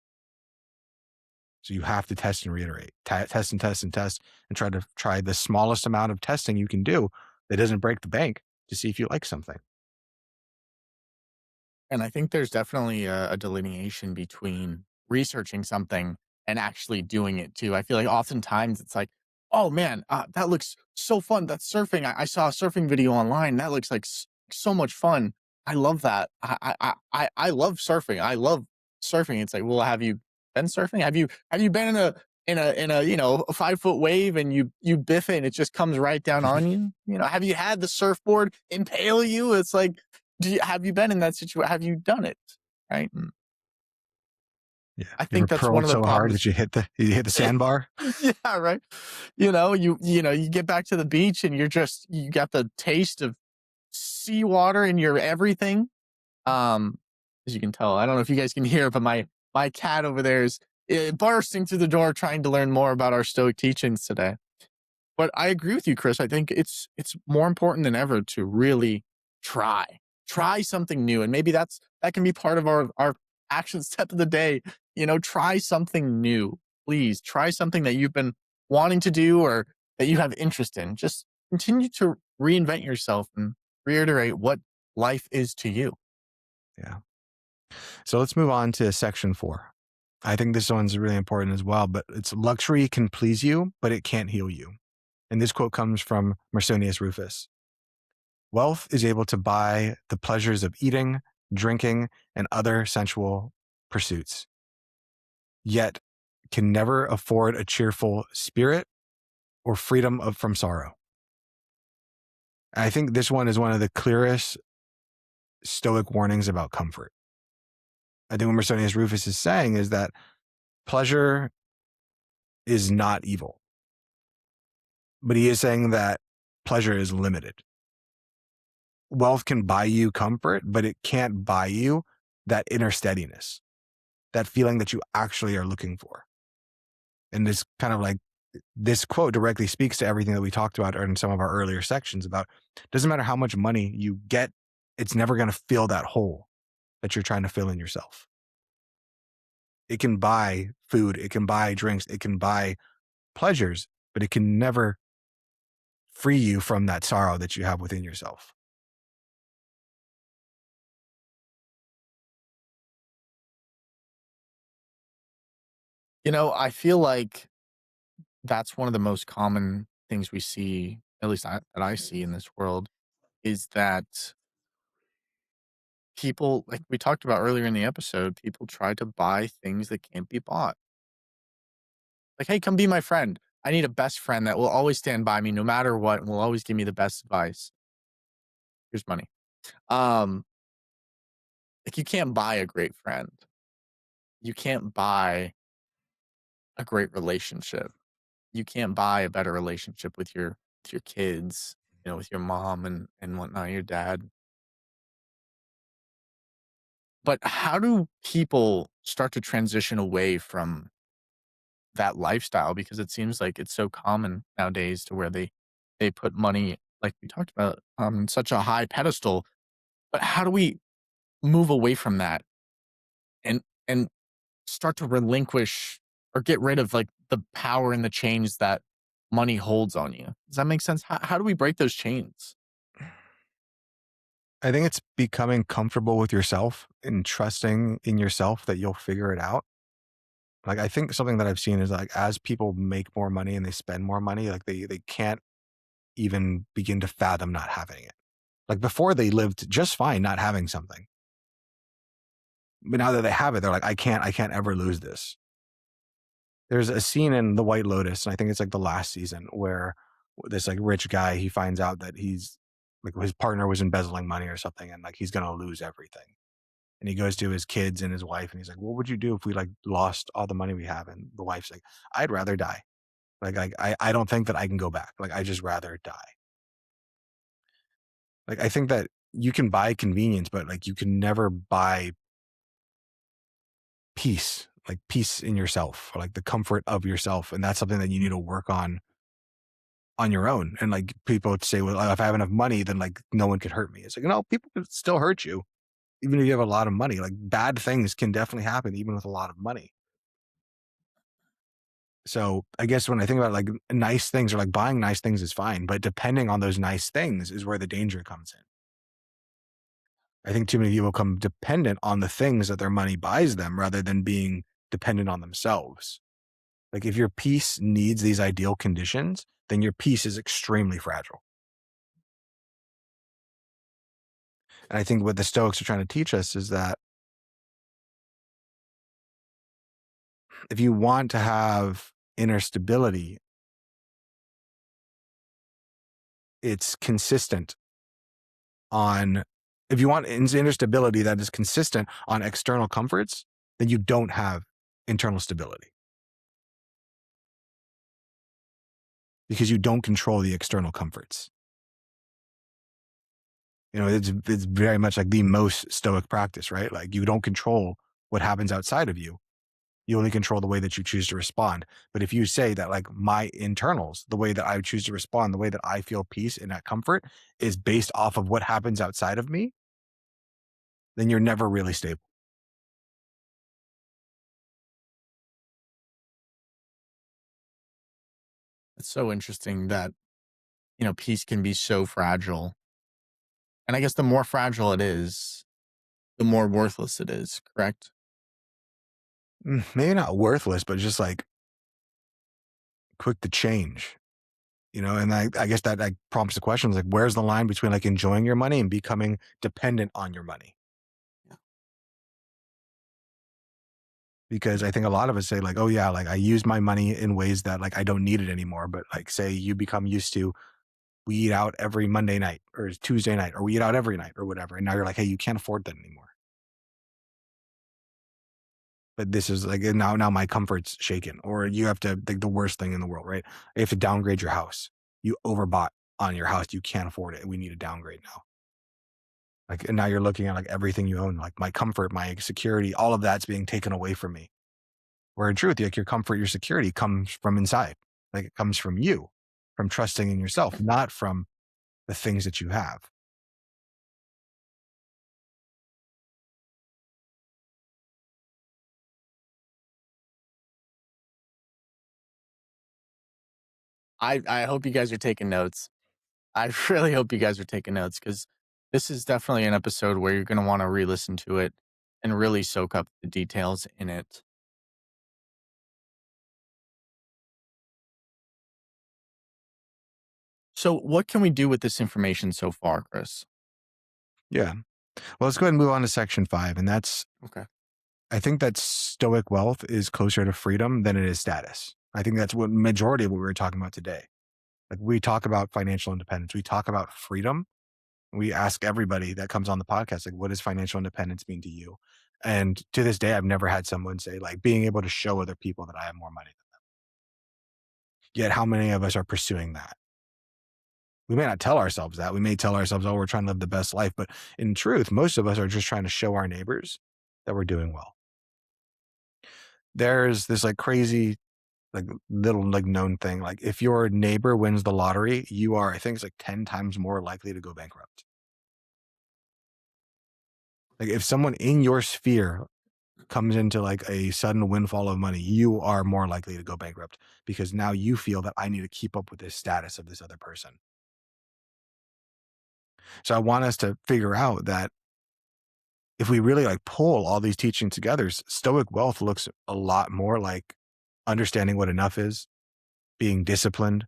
So you have to test and reiterate, test and test and test, and try the smallest amount of testing you can do that doesn't break the bank to see if you like something. And I think there's definitely a delineation between researching something and actually doing it too. I feel like oftentimes it's like, oh man, that looks so fun. That's surfing. I saw a surfing video online. That looks like so much fun. I love that. I love surfing. I love surfing. It's like, well, have you been surfing? Have you been in a a 5 foot wave and you biff it and it just comes right down on you? Have you had the surfboard impale you? It's like, have you been in that situation? Have you done it? Right? And Yeah. I You ever think that's one curled of the so hard that problems. you hit the sandbar? Yeah, right. You get back to the beach and you got the taste of seawater in your everything. Um, as you can tell, I don't know if you guys can hear, but my cat over there is bursting through the door trying to learn more about our Stoic teachings today. But I agree with you, Chris. I think it's more important than ever to really try. Try something new. And maybe that can be part of our action step of the day. Try something new. Please try something that you've been wanting to do or that you have interest in. Just continue to reinvent yourself and reiterate what life is to you. Yeah. So let's move on to section 4. I think this one's really important as well, but it's luxury can please you, but it can't heal you. And this quote comes from Musonius Rufus. Wealth is able to buy the pleasures of eating, drinking, and other sensual pursuits, yet can never afford a cheerful spirit or freedom from sorrow. I think this one is one of the clearest Stoic warnings about comfort. I think what Musonius Rufus is saying is that pleasure is not evil, but he is saying that pleasure is limited. Wealth can buy you comfort, but it can't buy you that inner steadiness, that feeling that you actually are looking for. And it's kind of like this quote directly speaks to everything that we talked about in some of our earlier sections about doesn't matter how much money you get, it's never going to fill that hole that you're trying to fill in yourself. It can buy food, it can buy drinks, it can buy pleasures, but it can never free you from that sorrow that you have within yourself. I feel like that's one of the most common things we see, at least that I see in this world, is that people, like we talked about earlier in the episode, people try to buy things that can't be bought. Like, hey, come be my friend. I need a best friend that will always stand by me no matter what and will always give me the best advice. Here's money. Um, like you can't buy a great friend. You can't buy a great relationship. You can't buy a better relationship with your kids, with your mom and whatnot, your dad. But how do people start to transition away from that lifestyle? Because it seems like it's so common nowadays to where they put money, like we talked about, such a high pedestal. But how do we move away from that and start to relinquish or get rid of like the power and the chains that money holds on you? Does that make sense? How do we break those chains? I think it's becoming comfortable with yourself and trusting in yourself that you'll figure it out. Like I think something that I've seen is like as people make more money and they spend more money, like they can't even begin to fathom not having it. Like before they lived just fine not having something. But now that they have it, they're like, I can't ever lose this. There's a scene in The White Lotus, and I think it's like the last season where this like rich guy, he finds out that he's like his partner was embezzling money or something, and like he's gonna lose everything. And he goes to his kids and his wife, and he's like, "What would you do if we like lost all the money we have?" And the wife's like, "I'd rather die." I don't think that I can go back. Like, I just rather die. Like, I think that you can buy convenience, but like you can never buy peace, like peace in yourself, or like the comfort of yourself. And that's something that you need to work on your own. And like people would say, well, if I have enough money, then like no one could hurt me. It's like, no, people can still hurt you, even if you have a lot of money. Like bad things can definitely happen, even with a lot of money. So I guess when I think about like nice things or like buying nice things is fine, but depending on those nice things is where the danger comes in. I think too many people become dependent on the things that their money buys them rather than being dependent on themselves. Like if your peace needs these ideal conditions, then your peace is extremely fragile. And I think what the Stoics are trying to teach us is that if you want to have inner stability, it's consistent on, if you want inner stability that is consistent on external comforts, then you don't have internal stability because you don't control the external comforts. You know, it's very much like the most Stoic practice, right? Like you don't control what happens outside of you. You only control the way that you choose to respond. But if you say that like my internals, the way that I choose to respond, the way that I feel peace and that comfort is based off of what happens outside of me, then you're never really stable. It's so interesting that, peace can be so fragile. And I guess the more fragile it is, the more worthless it is, correct? Maybe not worthless, but just like quick to change, you know? And I guess that like prompts the questions like, where's the line between like enjoying your money and becoming dependent on your money? Yeah. Because I think a lot of us say like, oh yeah, like I use my money in ways that like I don't need it anymore. But like say you become used to, we eat out every Monday night or Tuesday night, or we eat out every night or whatever. And now you're like, hey, you can't afford that anymore. But this is like now my comfort's shaken. Or you have to like the worst thing in the world, right? You have to downgrade your house. You overbought on your house. You can't afford it. We need a downgrade now. Like and now you're looking at like everything you own, like my comfort, my security, all of that's being taken away from me. Where in truth, like your comfort, your security comes from inside. Like it comes from you, from trusting in yourself, not from the things that you have. I hope you guys are taking notes. I really hope you guys are taking notes because this is definitely an episode where you're going to want to re listen to it and really soak up the details in it. So, what can we do with this information so far, Chris? Yeah. Well, let's go ahead and move on to section 5. And that's, Okay. I think that stoic wealth is closer to freedom than it is status. I think that's what majority of what we were talking about today. Like we talk about financial independence, we talk about freedom. We ask everybody that comes on the podcast, like, what does financial independence mean to you? And to this day, I've never had someone say, like, being able to show other people that I have more money than them. Yet, how many of us are pursuing that? We may not tell ourselves that. We may tell ourselves, oh, we're trying to live the best life. But in truth, most of us are just trying to show our neighbors that we're doing well. There's this like crazy, like little like known thing. Like if your neighbor wins the lottery, you are, I think it's like 10 times more likely to go bankrupt. Like if someone in your sphere comes into like a sudden windfall of money, you are more likely to go bankrupt because now you feel that I need to keep up with this status of this other person. So I want us to figure out that if we really like pull all these teachings together, stoic wealth looks a lot more like understanding what enough is, being disciplined,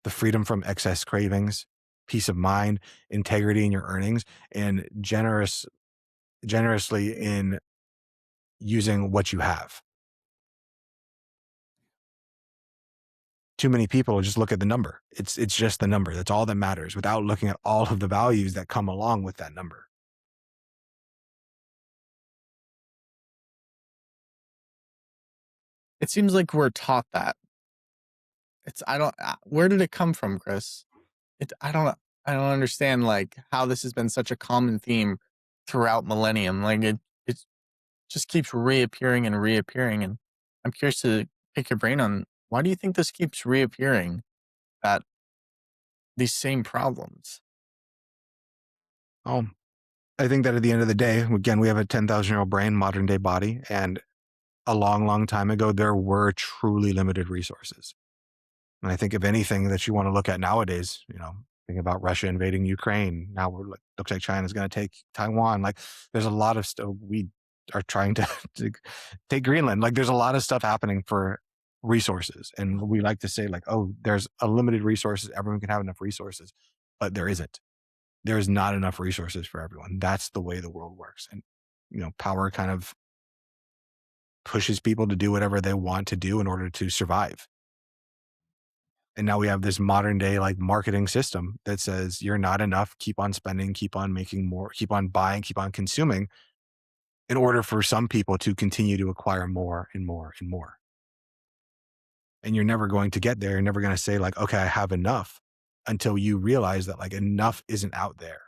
the freedom from excess cravings, peace of mind, integrity in your earnings, and generously in using what you have. Too many people just look at the number. It's just the number. That's all that matters without looking at all of the values that come along with that number. It seems like we're taught that. I don't, where did it come from, Chris? I don't understand like how this has been such a common theme throughout millennium. Like it just keeps reappearing and reappearing. And I'm curious to pick your brain on why do you think this keeps reappearing, that these same problems? Oh, I think that at the end of the day, again, we have a 10,000-year-old brain, modern day body, and a long, long time ago, there were truly limited resources. And I think if anything that you want to look at nowadays, think about Russia invading Ukraine. Now we're like, looks like China's going to take Taiwan. Like there's a lot of stuff. We are trying to take Greenland. Like there's a lot of stuff happening for resources. And we like to say like, oh, there's a limited resources. Everyone can have enough resources, but there isn't. There's not enough resources for everyone. That's the way the world works. And, power kind of pushes people to do whatever they want to do in order to survive. And now we have this modern day like marketing system that says you're not enough, keep on spending, keep on making more, keep on buying, keep on consuming in order for some people to continue to acquire more and more and more. And you're never going to get there. You're never going to say like, okay, I have enough until you realize that like enough isn't out there.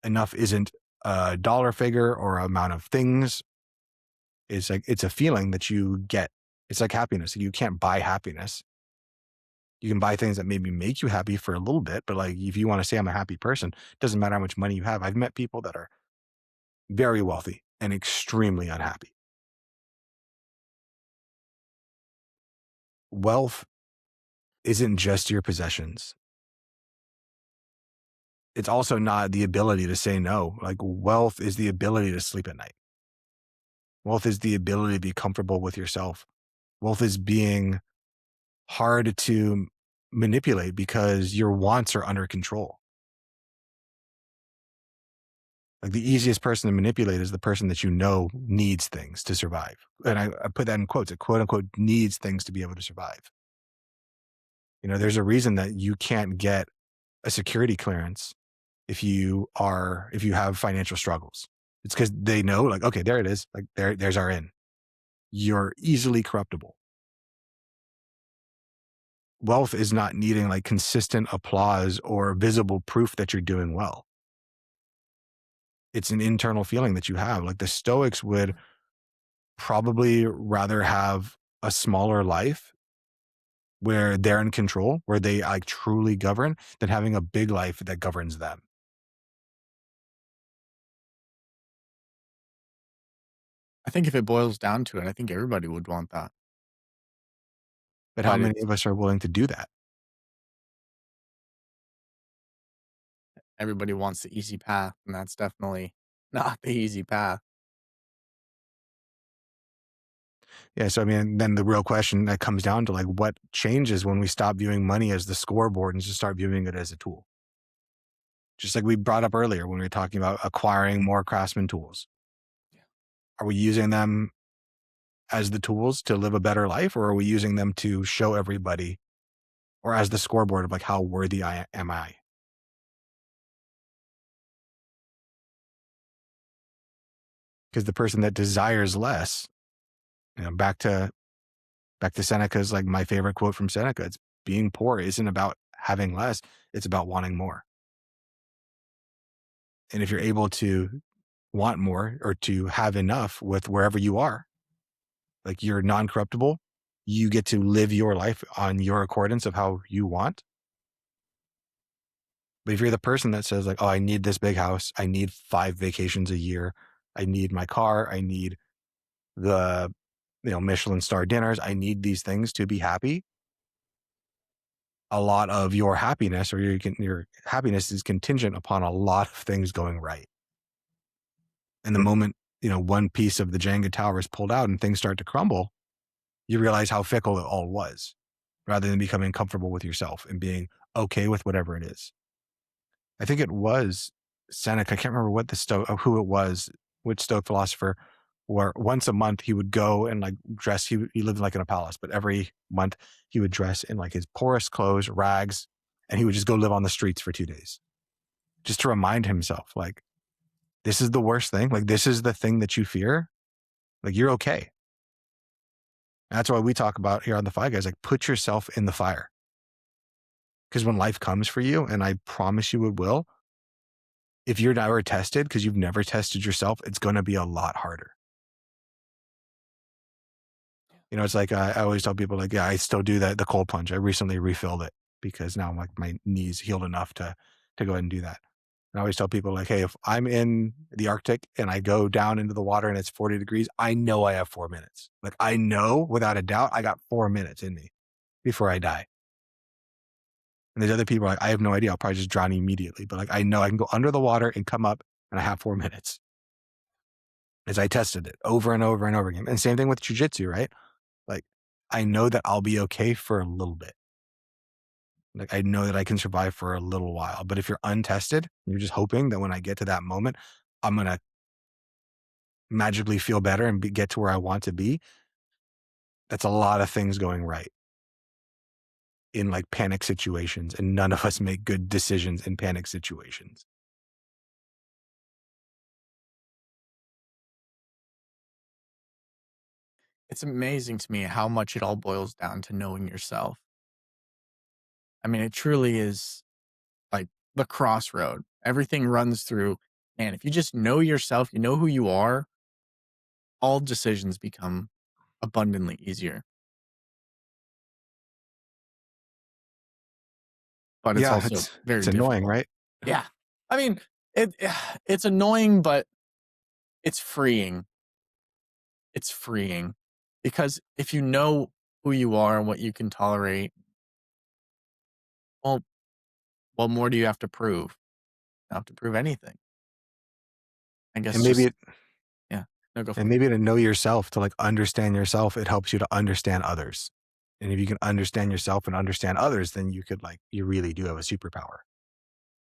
Enough isn't a dollar figure or amount of things. It's like, it's a feeling that you get. It's like happiness. You can't buy happiness. You can buy things that maybe make you happy for a little bit, but like if you want to say I'm a happy person, it doesn't matter how much money you have. I've met people that are very wealthy and extremely unhappy. Wealth isn't just your possessions. It's also not the ability to say no. Like wealth is the ability to sleep at night. Wealth is the ability to be comfortable with yourself. Wealth is being hard to manipulate because your wants are under control. Like the easiest person to manipulate is the person that needs things to survive. And I put that in quotes, it quote unquote needs things to be able to survive. There's a reason that you can't get a security clearance if you have financial struggles. It's because they know, like, okay, there it is. Like there's our in. You're easily corruptible. Wealth is not needing like consistent applause or visible proof that you're doing well. It's an internal feeling that you have. Like the Stoics would probably rather have a smaller life where they're in control, where they like truly govern, than having a big life that governs them. I think if it boils down to it, I think everybody would want that. But how But many it's of us are willing to do that? everybody wants the easy path, and that's definitely not the easy path. Yeah. So, I mean, then the real question that comes down to like what changes when we stop viewing money as the scoreboard and just start viewing it as a tool? Just like we brought up earlier when we were talking about acquiring more craftsman tools. Yeah. Are we using them as the tools to live a better life, or are we using them to show everybody or as the scoreboard of like how worthy am I? Because the person that desires less, back to Seneca's like my favorite quote from Seneca. It's being poor isn't about having less, it's about wanting more. And if you're able to want more or to have enough with wherever you are, like you're non-corruptible, you get to live your life on your accordance of how you want. But if you're the person that says like, oh, I need this big house, I need 5 vacations a year, I need my car, I need the Michelin star dinners, I need these things to be happy. A lot of your happiness or your happiness is contingent upon a lot of things going right. And the moment, one piece of the Jenga tower is pulled out and things start to crumble, you realize how fickle it all was, rather than becoming comfortable with yourself and being okay with whatever it is. I think it was Seneca. I can't remember who it was, which Stoic philosopher, where once a month he would go and like dress. He lived like in a palace, but every month he would dress in like his poorest clothes, rags, and he would just go live on the streets for 2 days, just to remind himself, like, this is the worst thing. Like, this is the thing that you fear. Like, you're okay. That's why we talk about here on the Five Guys, like put yourself in the fire. Because when life comes for you, and I promise you it will, if you're never tested, because you've never tested yourself, it's going to be a lot harder. You know, it's like I always tell people, like, yeah, I still do the cold plunge. I recently refilled it because now like my knees healed enough to go ahead and do that. And I always tell people, like, hey, if I'm in the Arctic and I go down into the water and it's 40 degrees, I know I have 4 minutes. Like, I know without a doubt I got 4 minutes in me before I die. And there's other people like, I have no idea. I'll probably just drown immediately. But like, I know I can go under the water and come up and I have 4 minutes. As I tested it over and over and over again. And same thing with jujitsu, right? Like, I know that I'll be okay for a little bit. Like, I know that I can survive for a little while. But if you're untested, you're just hoping that when I get to that moment, I'm going to magically feel better and get to where I want to be. That's a lot of things going right in like panic situations. And none of us make good decisions in panic situations. It's amazing to me how much it all boils down to knowing yourself. I mean, it truly is like the crossroad. Everything runs through. And if you just know yourself, you know who you are, all decisions become abundantly easier. But it's Yeah, also it's very annoying, difficult. right? Yeah. I mean, it it's annoying, but it's freeing. It's freeing because if you know who you are and what you can tolerate, well, what more do you have to prove? You don't have to prove anything. I guess And maybe just it yeah. No, go and for it. maybe to know yourself, to like understand yourself, it helps you to understand others. And if you can understand yourself and understand others, then you could like you really do have a superpower.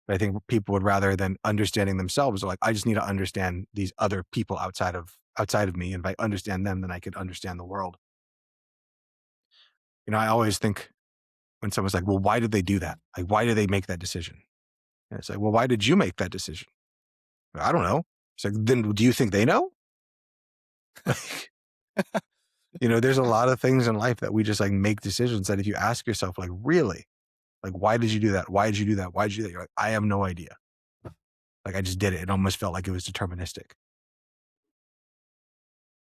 But I think people would rather than understanding themselves, are like, I just need to understand these other people outside of me. And if I understand them, then I could understand the world. You know, I always think when someone's like, well, why did they do that? Like, why did they make that decision? And it's like, well, why did you make that decision? I don't know. It's like, then do you think they know? Like, you know, there's a lot of things in life that we just like make decisions that if you ask yourself, like, really, like, why did you do that? Why did you do that? Why did you do that? You're like, I have no idea. Like, I just did it. It almost felt like it was deterministic.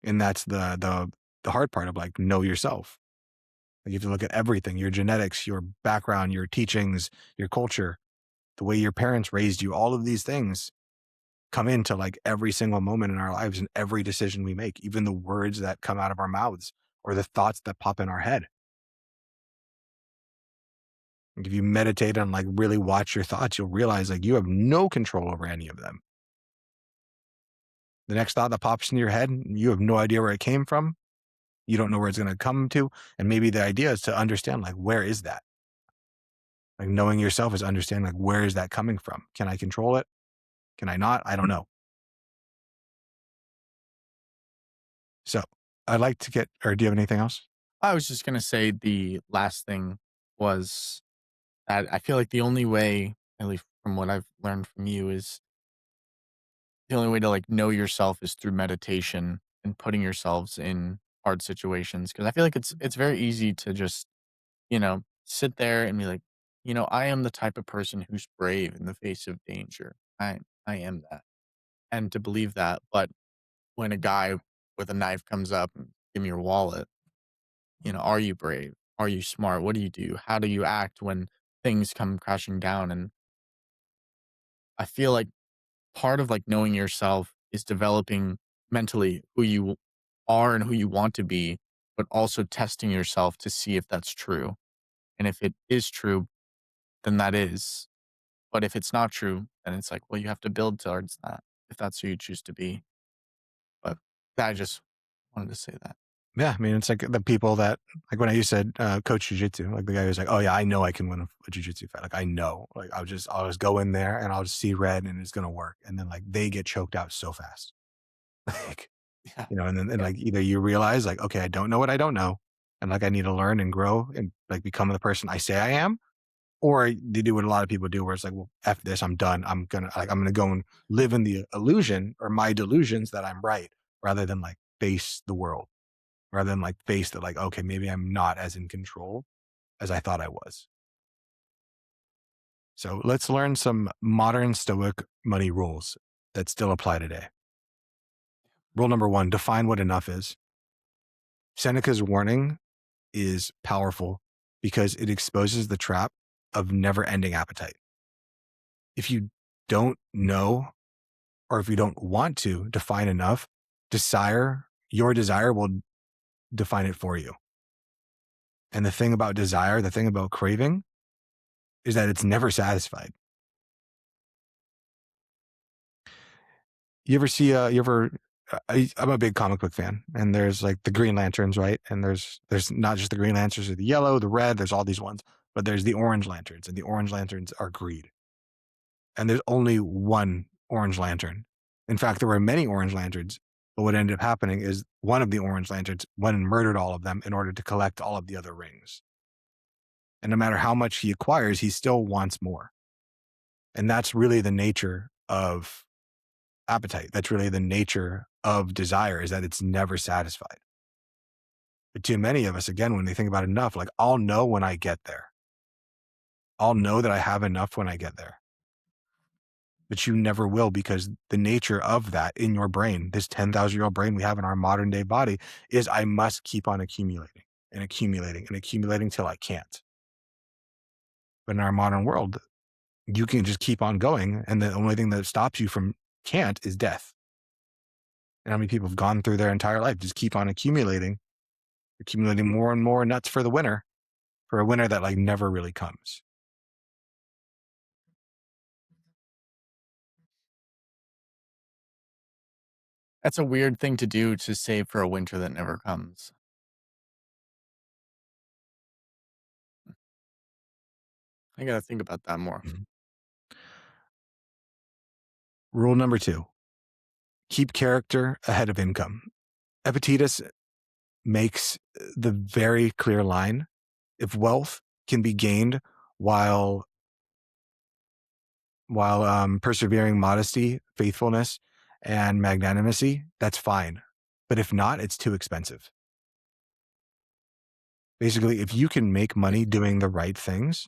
And that's the hard part of like know yourself. Like, you have to look at everything, your genetics, your background, your teachings, your culture, the way your parents raised you, all of these things come into like every single moment in our lives and every decision we make, even the words that come out of our mouths or the thoughts that pop in our head. Like, if you meditate and like really watch your thoughts, you'll realize like you have no control over any of them. The next thought that pops into your head, you have no idea where it came from. You don't know where it's going to come to. And maybe the idea is to understand like, where is that? Like knowing yourself is understanding like, where is that coming from? Can I control it? Can I not? I don't know. So I'd like to get, or do you have anything else? I was just gonna say the last thing was that I feel like the only way, at least from what I've learned from you, is the only way to like know yourself is through meditation and putting yourselves in hard situations. Cause I feel like it's very easy to just, sit there and be like, I am the type of person who's brave in the face of danger. I am that. And to believe that. But when a guy with a knife comes up and give me your wallet, are you brave? Are you smart? What do you do? How do you act when things come crashing down? And I feel like part of like knowing yourself is developing mentally who you are and who you want to be, but also testing yourself to see if that's true. And if it is true, then that is. But if it's not true, then it's like, well, you have to build towards that if that's who you choose to be. But I just wanted to say that. Yeah. I mean, it's like the people that, like when I used to coach jujitsu, like the guy who's like, oh yeah, I know I can win a jujitsu fight. Like I know, like I'll just go in there and I'll just see red and it's going to work. And then like they get choked out so fast. Like, Yeah. you know, and then Yeah. like either you realize like, okay, I don't know what I don't know. And like I need to learn and grow and like become the person I say I am. Or they do what a lot of people do where it's like, well, F this, I'm done. I'm gonna go and live in the illusion or my delusions that I'm right rather than like face the world. rather than like face that like, okay, maybe I'm not as in control as I thought I was. So let's learn some modern Stoic money rules that still apply today. Rule number 1, define what enough is. Seneca's warning is powerful because it exposes the trap of never ending appetite. If you don't know, or if you don't want to define enough, your desire will define it for you. And the thing about desire, the thing about craving, is that it's never satisfied. I'm a big comic book fan, and there's like the Green Lanterns, right? And there's not just the Green Lanterns, or the yellow, the red, there's all these ones, but there's the Orange Lanterns, and the Orange Lanterns are greed. And there's only one Orange Lantern. In fact, there were many Orange Lanterns, but what ended up happening is one of the Orange Lanterns went and murdered all of them in order to collect all of the other rings. And no matter how much he acquires, he still wants more. And that's really the nature of appetite. That's really the nature of desire, is that it's never satisfied. But too many of us, again, when they think about enough, like, I'll know when I get there. I'll know that I have enough when I get there. But you never will, because the nature of that in your brain, this 10,000-year-old brain we have in our modern day body, is I must keep on accumulating and accumulating and accumulating till I can't. But in our modern world, you can just keep on going, and the only thing that stops you from can't is death. And how many people have gone through their entire life just keep on accumulating more and more nuts for a winner that like never really comes. That's a weird thing to do, to save for a winter that never comes. I gotta think about that more. Mhm. Rule number 2, keep character ahead of income. Epictetus makes the very clear line: if wealth can be gained while persevering modesty, faithfulness, and magnanimity, that's fine. But if not, it's too expensive. Basically, if you can make money doing the right things,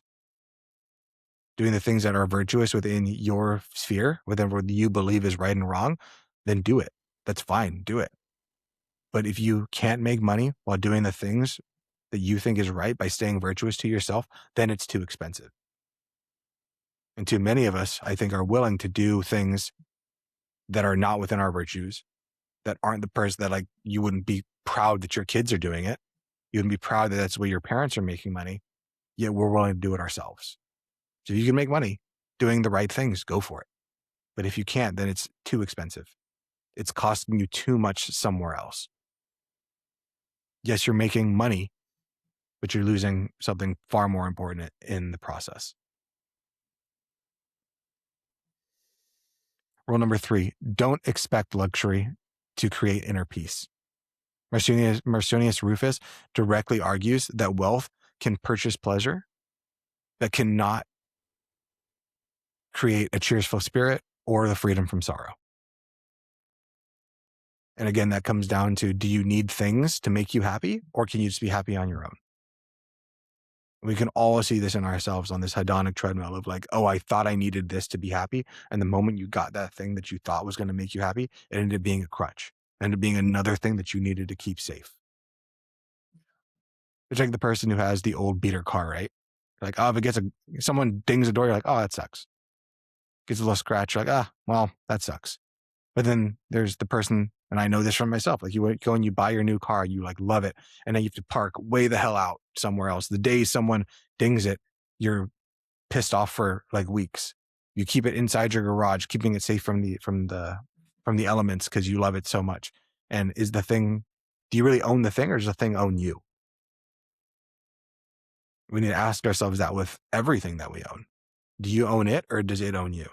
doing the things that are virtuous within your sphere, within what you believe is right and wrong, then do it. That's fine. Do it. But if you can't make money while doing the things that you think is right by staying virtuous to yourself, then it's too expensive. And too many of us, I think, are willing to do things that are not within our virtues, that aren't the person that, like, you wouldn't be proud that your kids are doing it. You wouldn't be proud that that's where your parents are making money, yet we're willing to do it ourselves. So if you can make money doing the right things, go for it. But if you can't, then it's too expensive. It's costing you too much somewhere else. Yes, you're making money, but you're losing something far more important in the process. Rule number 3, don't expect luxury to create inner peace. Musonius Rufus directly argues that wealth can purchase pleasure, that cannot create a cheerful spirit or the freedom from sorrow. And again, that comes down to, do you need things to make you happy, or can you just be happy on your own? We can all see this in ourselves on this hedonic treadmill of like, oh, I thought I needed this to be happy. And the moment you got that thing that you thought was going to make you happy, it ended up being a crutch. It ended up being another thing that you needed to keep safe. It's like the person who has the old beater car, right? Like, oh, if someone dings the door, you're like, oh, that sucks. Gets a little scratch, you're like, well, that sucks. But then there's the person, and I know this from myself, like you go and you buy your new car, you like love it, and then you have to park way the hell out somewhere else. The day someone dings it, you're pissed off for like weeks. You keep it inside your garage, keeping it safe from the elements because you love it so much. And do you really own the thing, or does the thing own you? We need to ask ourselves that with everything that we own. Do you own it, or does it own you?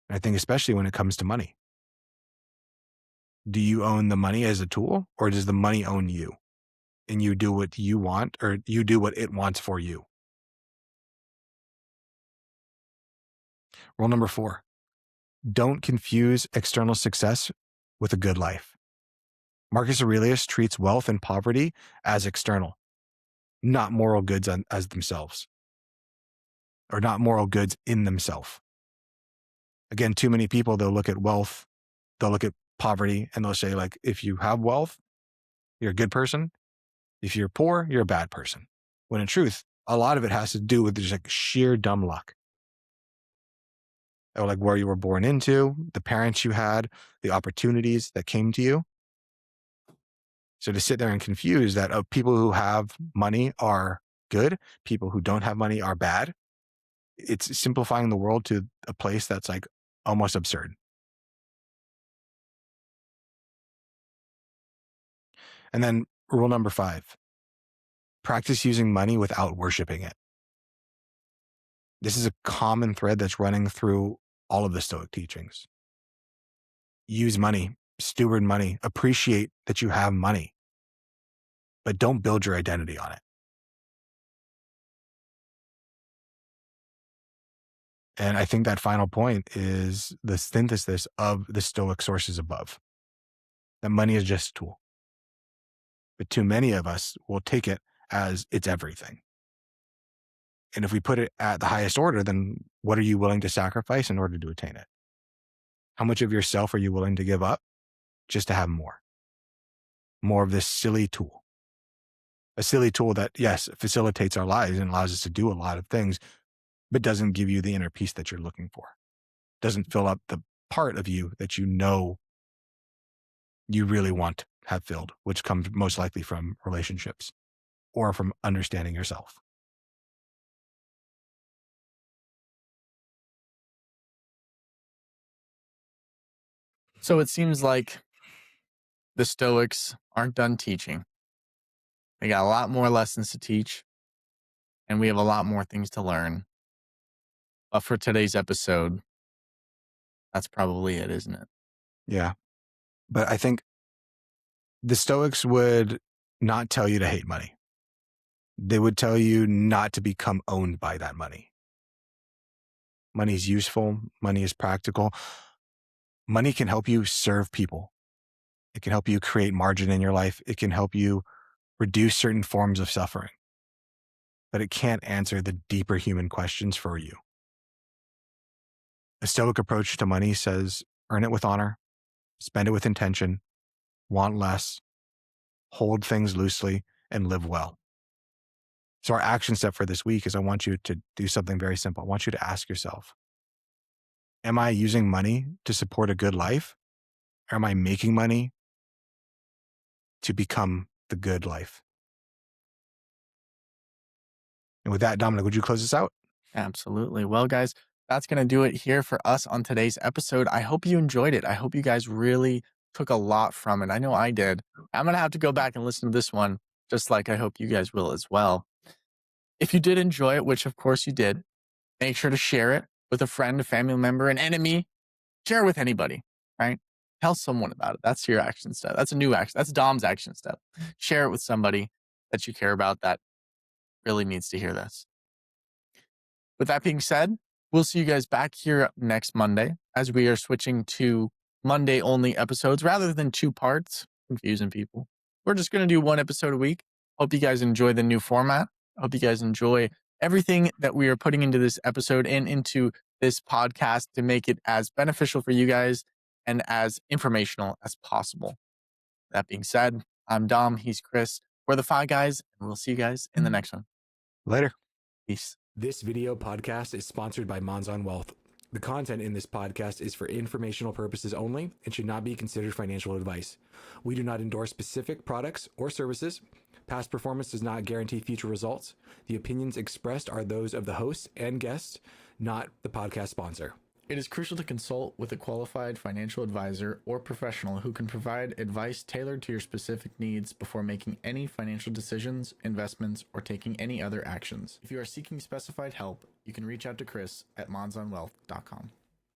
And I think especially when it comes to money. Do you own the money as a tool, or does the money own you? And you do what you want, or you do what it wants for you? Rule number 4, don't confuse external success with a good life. Marcus Aurelius treats wealth and poverty as external, not moral goods as themselves, or not moral goods in themselves. Again, too many people, they'll look at wealth, they'll look at poverty, and they'll say, like, if you have wealth, you're a good person. If you're poor, you're a bad person. When in truth, a lot of it has to do with just like sheer dumb luck. Or like where you were born into, the parents you had, the opportunities that came to you. So to sit there and confuse that people who have money are good, people who don't have money are bad, it's simplifying the world to a place that's like almost absurd. And then rule number 5, practice using money without worshiping it. This is a common thread that's running through all of the Stoic teachings. Use money, steward money, appreciate that you have money, but don't build your identity on it. And I think that final point is the synthesis of the Stoic sources above. That money is just a tool. But too many of us will take it as it's everything. And if we put it at the highest order, then what are you willing to sacrifice in order to attain it? How much of yourself are you willing to give up just to have more? More of this silly tool. A silly tool that, yes, facilitates our lives and allows us to do a lot of things, but doesn't give you the inner peace that you're looking for. Doesn't fill up the part of you that you know you really want to have filled, which comes most likely from relationships or from understanding yourself. So it seems like the Stoics aren't done teaching. They got a lot more lessons to teach, and we have a lot more things to learn. But for today's episode, that's probably it, isn't it? Yeah. But I think the Stoics would not tell you to hate money. They would tell you not to become owned by that money. Money is useful. Money is practical. Money can help you serve people. It can help you create margin in your life. It can help you reduce certain forms of suffering. But it can't answer the deeper human questions for you. A Stoic approach to money says, earn it with honor, spend it with intention, want less, hold things loosely, and live well. So our action step for this week is I want you to do something very simple. I want you to ask yourself, am I using money to support a good life? Or am I making money to become the good life? And with that, Dominic, would you close this out? Absolutely. Well, guys, that's going to do it here for us on today's episode. I hope you enjoyed it. I hope you guys really took a lot from it. I know I did. I'm going to have to go back and listen to this one, just like I hope you guys will as well. If you did enjoy it, which of course you did, make sure to share it with a friend, a family member, an enemy. Share it with anybody, right? Tell someone about it. That's your action step. That's a new action. That's Dom's action step. Share it with somebody that you care about that really needs to hear this. With that being said, we'll see you guys back here next Monday as we are switching to Monday only episodes rather than 2 parts, confusing people. We're just going to do 1 episode a week. Hope you guys enjoy the new format. Hope you guys enjoy everything that we are putting into this episode and into this podcast to make it as beneficial for you guys and as informational as possible. That being said, I'm Dom. He's Chris. We're the Five Guys, and we'll see you guys in the next one. Later. Peace. This video podcast is sponsored by Monzon Wealth. The content in this podcast is for informational purposes only and should not be considered financial advice. We do not endorse specific products or services. Past performance does not guarantee future results. The opinions expressed are those of the hosts and guests, not the podcast sponsor. It is crucial to consult with a qualified financial advisor or professional who can provide advice tailored to your specific needs before making any financial decisions, investments, or taking any other actions. If you are seeking specified help, you can reach out to Chris at monzonwealth.com.